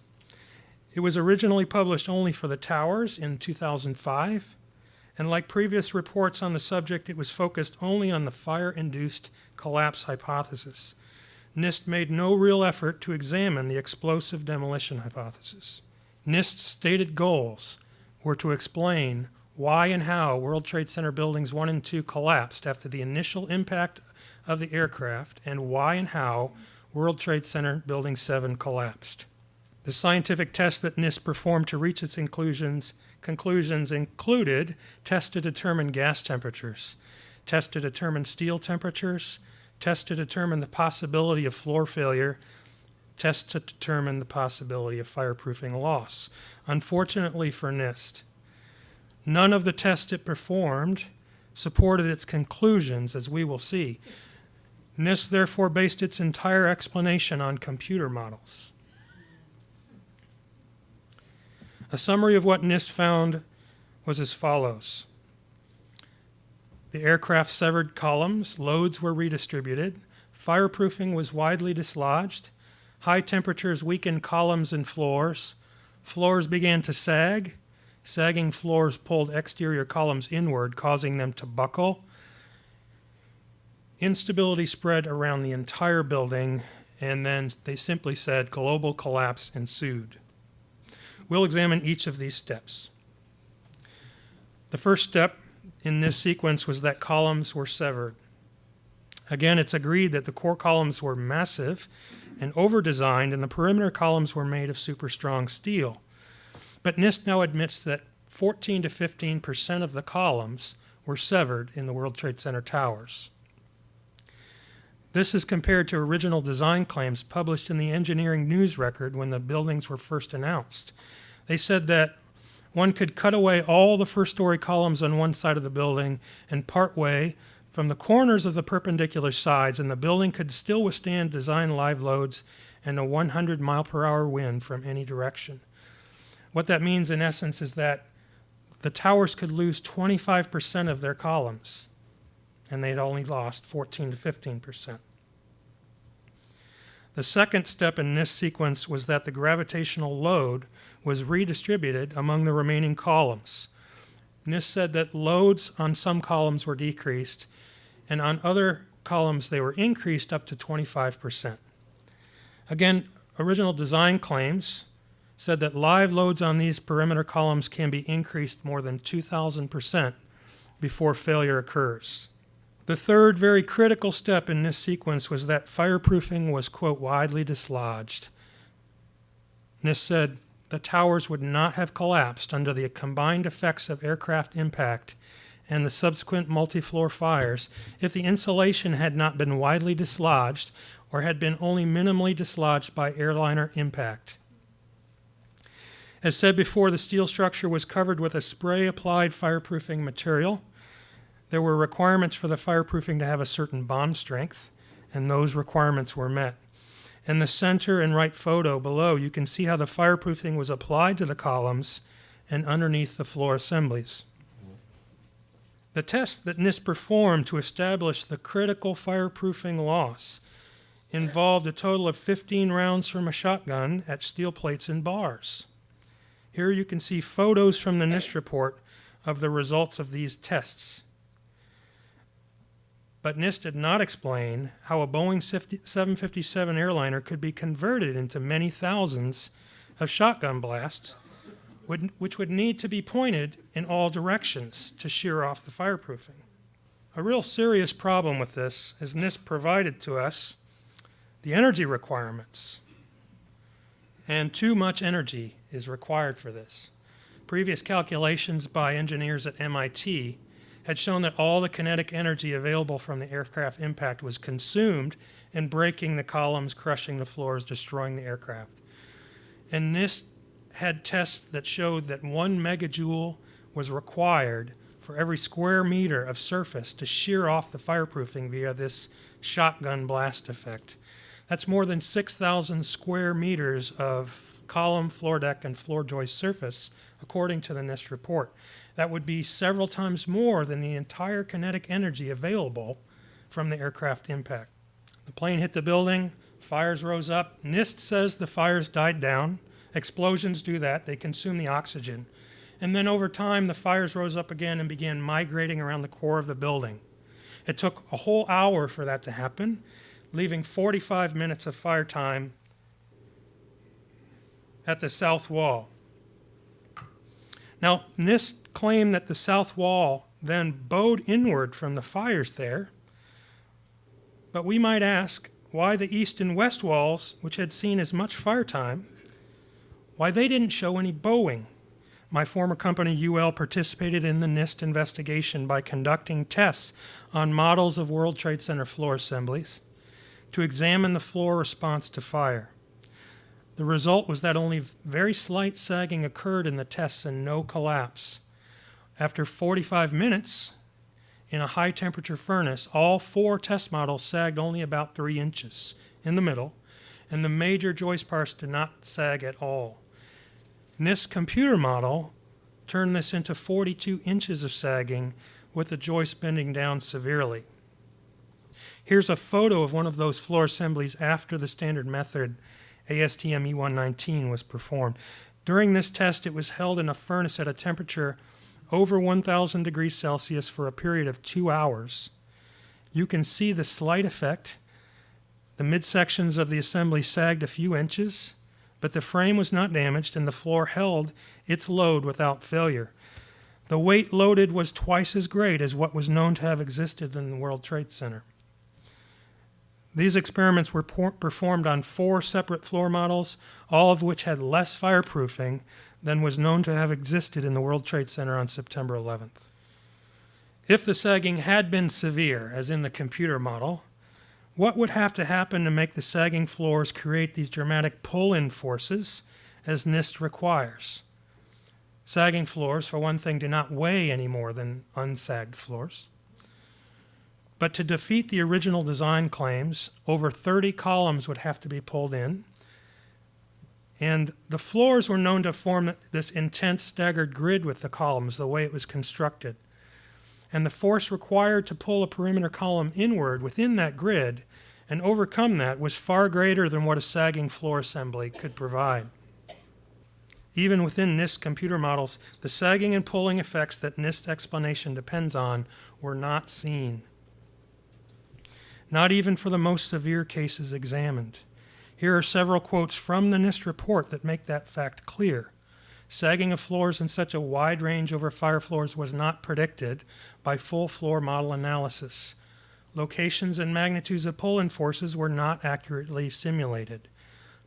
D: It was originally published only for the towers in 2005, and like previous reports on the subject, it was focused only on the fire-induced collapse hypothesis. NIST made no real effort to examine the explosive demolition hypothesis. NIST's stated goals were to explain why and how World Trade Center buildings 1 and 2 collapsed after the initial impact of the aircraft, and why and how World Trade Center Building 7 collapsed. The scientific tests that NIST performed to reach its conclusions included tests to determine gas temperatures, tests to determine steel temperatures, tests to determine the possibility of floor failure, tests to determine the possibility of fireproofing loss. Unfortunately for NIST, none of the tests it performed supported its conclusions, as we will see. NIST therefore based its entire explanation on computer models. A summary of what NIST found was as follows. The aircraft severed columns, loads were redistributed, fireproofing was widely dislodged, high temperatures weakened columns and floors, floors began to sag, sagging floors pulled exterior columns inward, causing them to buckle. Instability spread around the entire building, and then they simply said global collapse ensued. We'll examine each of these steps. The first step in this sequence was that columns were severed. Again, it's agreed that the core columns were massive and over-designed, and the perimeter columns were made of super strong steel. But NIST now admits that 14 to 15% of the columns were severed in the World Trade Center towers. This is compared to original design claims published in the Engineering News Record when the buildings were first announced. They said that one could cut away all the first-story columns on one side of the building and part way from the corners of the perpendicular sides, and the building could still withstand design live loads and a 100-mile-per-hour wind from any direction. What that means, in essence, is that the towers could lose 25% of their columns, and they'd only lost 14 to 15%. The second step in this sequence was that the gravitational load was redistributed among the remaining columns. NIST said that loads on some columns were decreased, and on other columns they were increased up to 25%. Again, original design claims said that live loads on these perimeter columns can be increased more than 2,000% before failure occurs. The third very critical step in this sequence was that fireproofing was, quote, widely dislodged. NIST said the towers would not have collapsed under the combined effects of aircraft impact and the subsequent multi-floor fires if the insulation had not been widely dislodged or had been only minimally dislodged by airliner impact. As said before, the steel structure was covered with a spray-applied fireproofing material. There were requirements for the fireproofing to have a certain bond strength, and those requirements were met. In the center and right photo below, you can see how the fireproofing was applied to the columns and underneath the floor assemblies. The test that NIST performed to establish the critical fireproofing loss involved a total of 15 rounds from a shotgun at steel plates and bars. Here you can see photos from the NIST report of the results of these tests. But NIST did not explain how a Boeing 757 airliner could be converted into many thousands of shotgun blasts, which would need to be pointed in all directions to shear off the fireproofing. A real serious problem with this is NIST provided to us the energy requirements, and too much energy is required for this. Previous calculations by engineers at MIT had shown that all the kinetic energy available from the aircraft impact was consumed in breaking the columns, crushing the floors, destroying the aircraft. And NIST had tests that showed that 1 megajoule was required for every square meter of surface to shear off the fireproofing via this shotgun blast effect. That's more than 6,000 square meters of column, floor deck, and floor joist surface, according to the NIST report. That would be several times more than the entire kinetic energy available from the aircraft impact. The plane hit the building, fires rose up. NIST says the fires died down. Explosions do that. They consume the oxygen. And then over time, the fires rose up again and began migrating around the core of the building. It took a whole hour for that to happen, leaving 45 minutes of fire time at the south wall. Now, NIST claimed that the south wall then bowed inward from the fires there, but we might ask why the east and west walls, which had seen as much fire time, why they didn't show any bowing. My former company, UL, participated in the NIST investigation by conducting tests on models of World Trade Center floor assemblies to examine the floor response to fire. The result was that only very slight sagging occurred in the tests and no collapse. After 45 minutes in a high temperature furnace, all 4 test models sagged only about 3 inches in the middle, and the major joist parts did not sag at all. NIST's computer model turned this into 42 inches of sagging with the joist bending down severely. Here's a photo of one of those floor assemblies after the standard method ASTM E119 was performed. During this test, it was held in a furnace at a temperature over 1,000 degrees Celsius for a period of 2 hours. You can see the slight effect. The midsections of the assembly sagged a few inches, but the frame was not damaged and the floor held its load without failure. The weight loaded was twice as great as what was known to have existed in the World Trade Center. These experiments were performed on 4 separate floor models, all of which had less fireproofing than was known to have existed in the World Trade Center on September 11th. If the sagging had been severe, as in the computer model, what would have to happen to make the sagging floors create these dramatic pull-in forces as NIST requires? Sagging floors, for one thing, do not weigh any more than unsagged floors. But to defeat the original design claims, over 30 columns would have to be pulled in, and the floors were known to form this intense staggered grid with the columns, the way it was constructed. And the force required to pull a perimeter column inward within that grid and overcome that was far greater than what a sagging floor assembly could provide. Even within NIST computer models, the sagging and pulling effects that NIST explanation depends on were not seen. Not even for the most severe cases examined. Here are several quotes from the NIST report that make that fact clear. Sagging of floors in such a wide range over fire floors was not predicted by full floor model analysis. Locations and magnitudes of pull-in forces were not accurately simulated.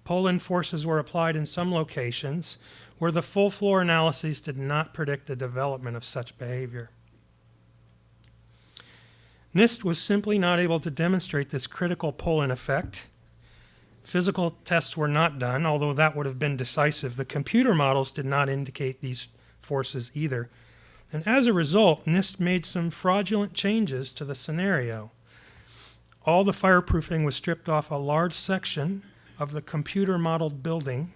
D: Pull-in forces were applied in some locations where the full floor analyses did not predict the development of such behavior. NIST was simply not able to demonstrate this critical pull-in effect. Physical tests were not done, although that would have been decisive. The computer models did not indicate these forces either. And as a result, NIST made some fraudulent changes to the scenario. All the fireproofing was stripped off a large section of the computer modeled building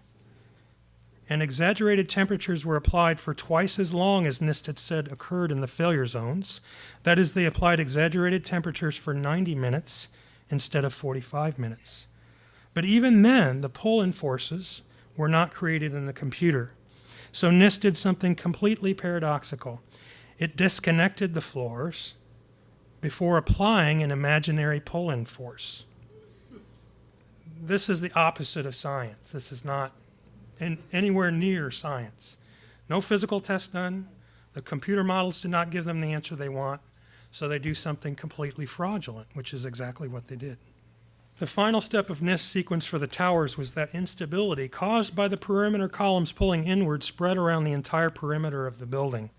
D: and exaggerated temperatures were applied for twice as long as NIST had said occurred in the failure zones. That is, they applied exaggerated temperatures for 90 minutes instead of 45 minutes. But even then, the pull-in forces were not created in the computer. So NIST did something completely paradoxical. It disconnected the floors before applying an imaginary pull-in force. This is the opposite of science. This is not anywhere near science. No physical test done. The computer models did not give them the answer they want, so they do something completely fraudulent, which is exactly what they did. The final step of NIST's sequence for the towers was that instability caused by the perimeter columns pulling inward spread around the entire perimeter of the building.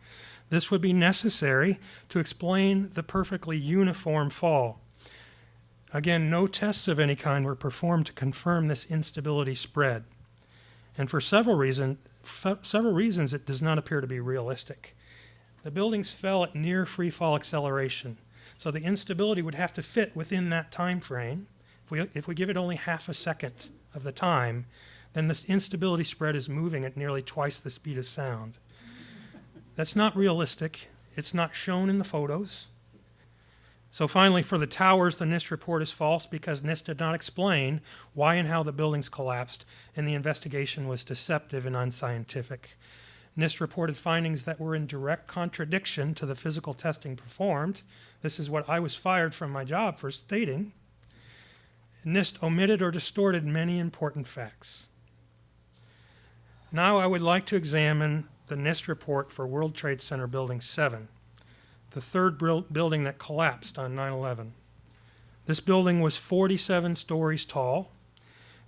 D: This would be necessary to explain the perfectly uniform fall. Again, no tests of any kind were performed to confirm this instability spread. And for several reasons, it does not appear to be realistic. The buildings fell at near free fall acceleration, so the instability would have to fit within that time frame. If we give it only half a second of the time, then this instability spread is moving at nearly twice the speed of sound. That's not realistic. It's not shown in the photos. So finally, for the towers, the NIST report is false because NIST did not explain why and how the buildings collapsed, and the investigation was deceptive and unscientific. NIST reported findings that were in direct contradiction to the physical testing performed. This is what I was fired from my job for stating. NIST omitted or distorted many important facts. Now I would like to examine the NIST report for World Trade Center Building 7, the third building that collapsed on 9/11. This building was 47 stories tall,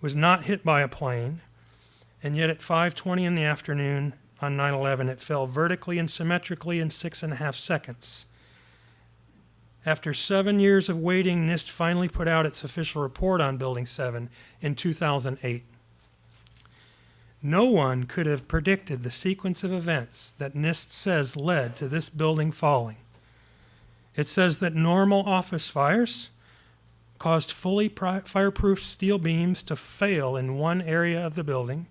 D: was not hit by a plane, and yet at 5:20 in the afternoon on 9/11, it fell vertically and symmetrically in 6.5 seconds. After 7 years of waiting, NIST finally put out its official report on Building 7 in 2008. No one could have predicted the sequence of events that NIST says led to this building falling. It says that normal office fires caused fully fireproof steel beams to fail in one area of the building,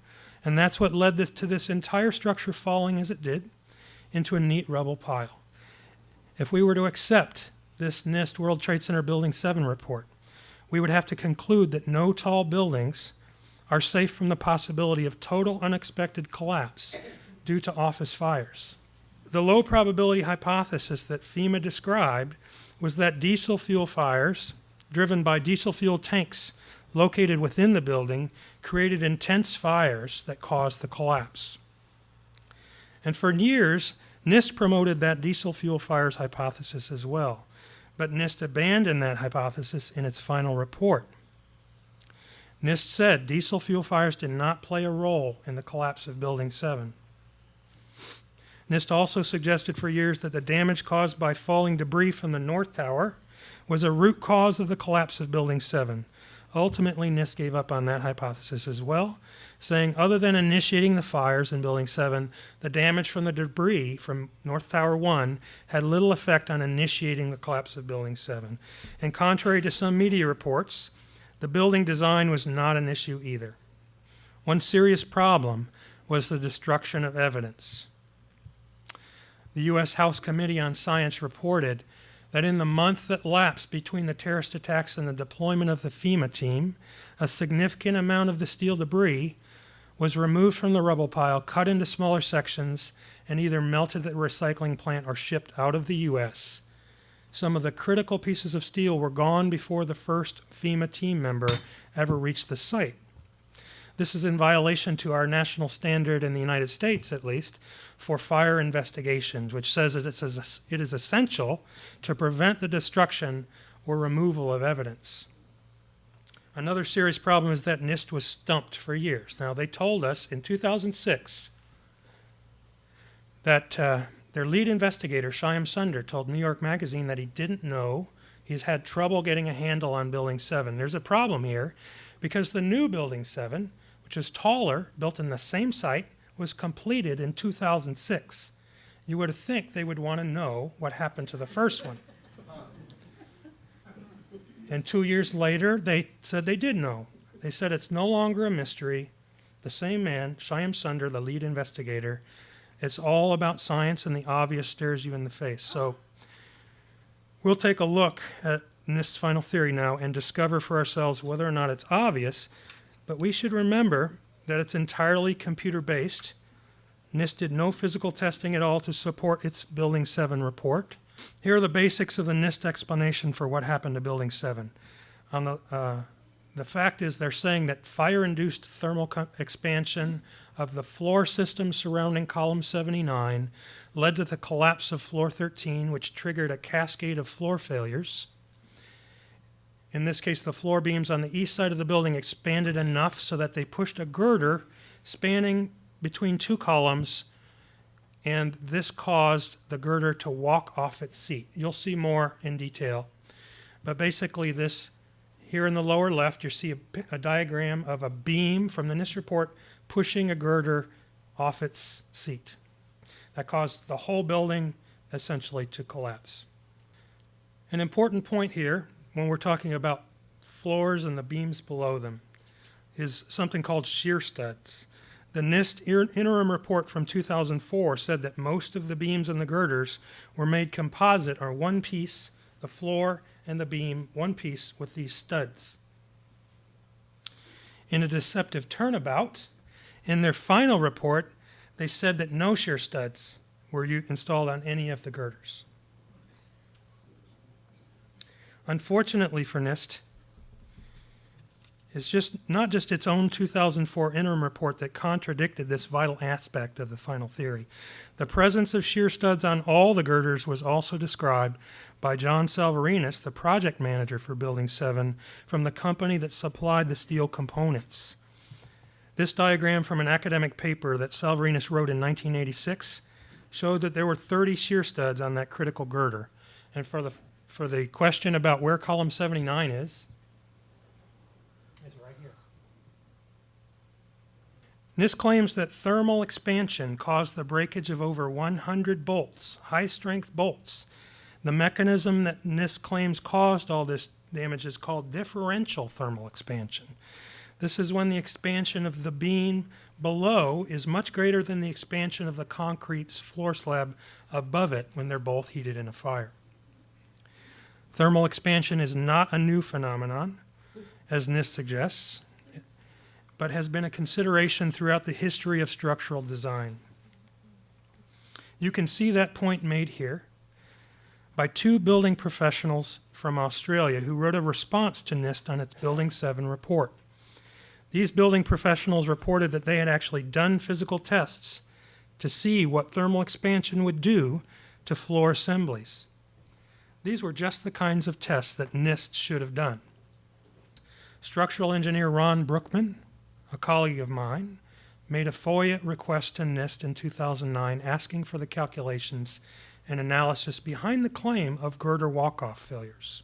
D: and that's what led to this entire structure falling as it did into a neat rubble pile. If we were to accept this NIST World Trade Center Building 7 report, we would have to conclude that no tall buildings are safe from the possibility of total unexpected collapse due to office fires. The low probability hypothesis that FEMA described was that diesel fuel fires, driven by diesel fuel tanks located within the building, created intense fires that caused the collapse. And for years, NIST promoted that diesel fuel fires hypothesis as well, but NIST abandoned that hypothesis in its final report. NIST said diesel fuel fires did not play a role in the collapse of Building 7. NIST also suggested for years that the damage caused by falling debris from the North Tower was a root cause of the collapse of Building 7. Ultimately, NIST gave up on that hypothesis as well, saying other than initiating the fires in Building 7, the damage from the debris from North Tower 1 had little effect on initiating the collapse of Building 7. And contrary to some media reports, the building design was not an issue either. One serious problem was the destruction of evidence. The U.S. House Committee on Science reported that in the month that lapsed between the terrorist attacks and the deployment of the FEMA team, a significant amount of the steel debris was removed from the rubble pile, cut into smaller sections, and either melted at a recycling plant or shipped out of the U.S. Some of the critical pieces of steel were gone before the first FEMA team member ever reached the site. This is in violation to our national standard in the United States, at least, for fire investigations, which says that it is essential to prevent the destruction or removal of evidence. Another serious problem is that NIST was stumped for years. Now, they told us in 2006 that their lead investigator, Shyam Sunder, told New York Magazine that he didn't know. He's had trouble getting a handle on Building 7. There's a problem here because the new Building 7, which is taller, built in the same site, was completed in 2006. You would think they would want to know what happened to the first one. And 2 years later, they said they did know. They said it's no longer a mystery. the same man, Shyam Sunder, the lead investigator. It's all about science, and the obvious stares you in the face. So we'll take a look at NIST's final theory now and discover for ourselves whether or not it's obvious, but we should remember that it's entirely computer-based. NIST did no physical testing at all to support its Building 7 report. Here are the basics of the NIST explanation for what happened to Building 7. The fact is they're saying that fire-induced thermal expansion of the floor system surrounding column 79 led to the collapse of floor 13, which triggered a cascade of floor failures. In this case, the floor beams on the east side of the building expanded enough so that they pushed a girder spanning between two columns, and this caused the girder to walk off its seat. You'll see more in detail. But basically this, here in the lower left, you see a diagram of a beam from the NIST report pushing a girder off its seat. That caused the whole building essentially to collapse. An important point here, when we're talking about floors and the beams below them, is something called shear studs. The NIST interim report from 2004 said that most of the beams and the girders were made composite, or one piece, the floor and the beam, one piece with these studs. In a deceptive turnabout, in their final report, they said that no shear studs were installed on any of the girders. Unfortunately for NIST, it's not just its own 2004 interim report that contradicted this vital aspect of the final theory. The presence of shear studs on all the girders was also described by John Salvarinas, the project manager for Building 7, from the company that supplied the steel components. This diagram from an academic paper that Salvarinas wrote in 1986 showed that there were 30 shear studs on that critical girder. And for the question about where column 79 is, it's right here. NIST claims that thermal expansion caused the breakage of over 100 bolts, high-strength bolts. The mechanism that NIST claims caused all this damage is called differential thermal expansion. This is when the expansion of the beam below is much greater than the expansion of the concrete's floor slab above it when they're both heated in a fire. Thermal expansion is not a new phenomenon, as NIST suggests, but has been a consideration throughout the history of structural design. You can see that point made here by two building professionals from Australia who wrote a response to NIST on its Building 7 report. These building professionals reported that they had actually done physical tests to see what thermal expansion would do to floor assemblies. These were just the kinds of tests that NIST should have done. Structural engineer Ron Brookman, a colleague of mine, made a FOIA request to NIST in 2009 asking for the calculations and analysis behind the claim of girder walk-off failures.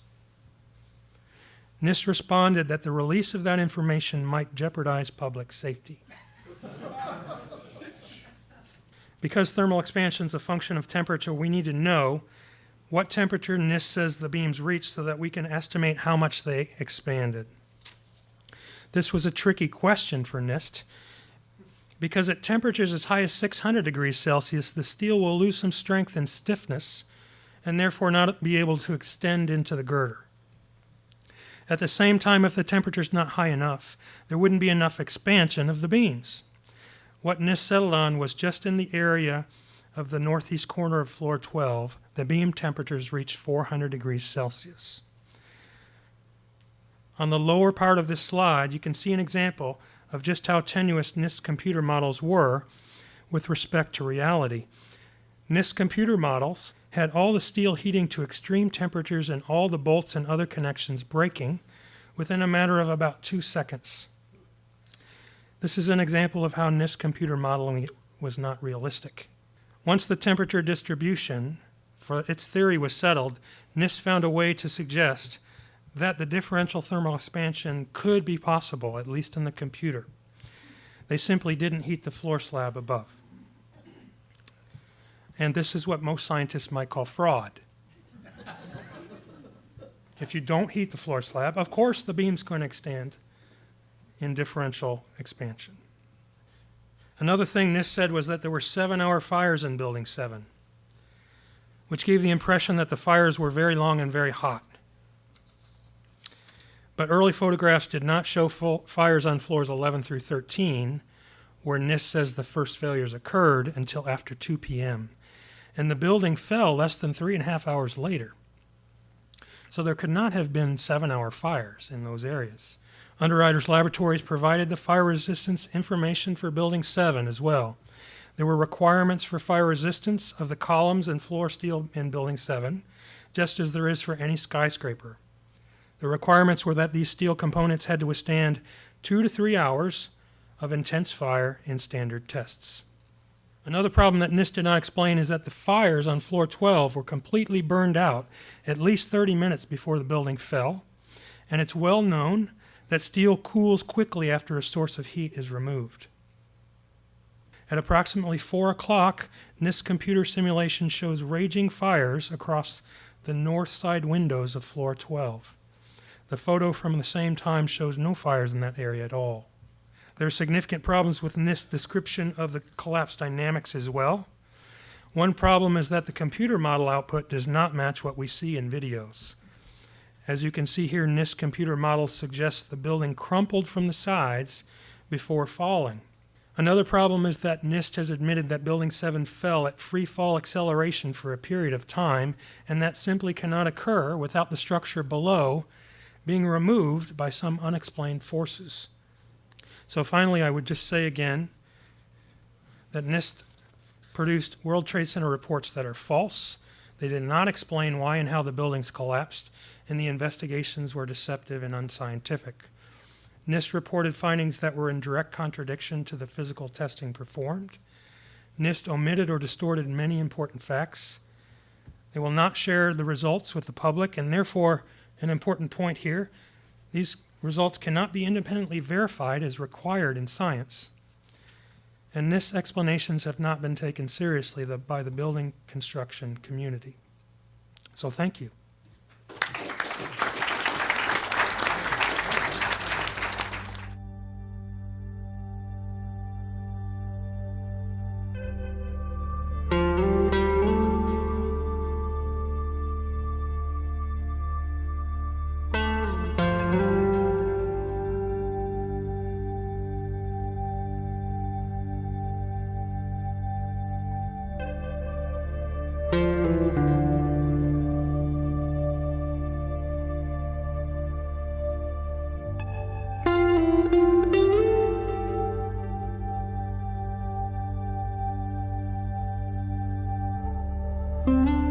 D: NIST responded that the release of that information might jeopardize public safety. Because thermal expansion is a function of temperature, we need to know what temperature NIST says the beams reached so that we can estimate how much they expanded. This was a tricky question for NIST because at temperatures as high as 600 degrees Celsius, the steel will lose some strength and stiffness and therefore not be able to extend into the girder. At the same time, if the temperature is not high enough, there wouldn't be enough expansion of the beams. What NIST settled on was just in the area of the northeast corner of floor 12, the beam temperatures reached 400 degrees Celsius. On the lower part of this slide, you can see an example of just how tenuous NIST computer models were with respect to reality. NIST computer models had all the steel heating to extreme temperatures and all the bolts and other connections breaking within a matter of about 2 seconds. This is an example of how NIST computer modeling was not realistic. Once the temperature distribution for its theory was settled, NIST found a way to suggest that the differential thermal expansion could be possible, at least in the computer. They simply didn't heat the floor slab above. And this is what most scientists might call fraud. If you don't heat the floor slab, of course the beam's going to extend in differential expansion. Another thing NIST said was that there were 7-hour fires in Building 7, which gave the impression that the fires were very long and very hot. But early photographs did not show fires on floors 11 through 13, where NIST says the first failures occurred, until after 2 p.m. And the building fell less than 3.5 hours later. So there could not have been 7-hour fires in those areas. Underwriters Laboratories provided the fire resistance information for Building 7 as well. There were requirements for fire resistance of the columns and floor steel in Building 7, just as there is for any skyscraper. The requirements were that these steel components had to withstand 2 to 3 hours of intense fire in standard tests. Another problem that NIST did not explain is that the fires on floor 12 were completely burned out at least 30 minutes before the building fell, and it's well known that steel cools quickly after a source of heat is removed. At approximately 4 o'clock, NIST computer simulation shows raging fires across the north side windows of floor 12. The photo from the same time shows no fires in that area at all. There are significant problems with NIST's description of the collapse dynamics as well. One problem is that the computer model output does not match what we see in videos. As you can see here, NIST computer model suggests the building crumpled from the sides before falling. Another problem is that NIST has admitted that Building 7 fell at free fall acceleration for a period of time, and that simply cannot occur without the structure below being removed by some unexplained forces. So finally, I would just say again that NIST produced World Trade Center reports that are false. They did not explain why and how the buildings collapsed, and the investigations were deceptive and unscientific. NIST reported findings that were in direct contradiction to the physical testing performed. NIST omitted or distorted many important facts. They will not share the results with the public, and therefore, an important point here, these results cannot be independently verified as required in science. And NIST's explanations have not been taken seriously by the building construction community. So thank you.
E: Thank you.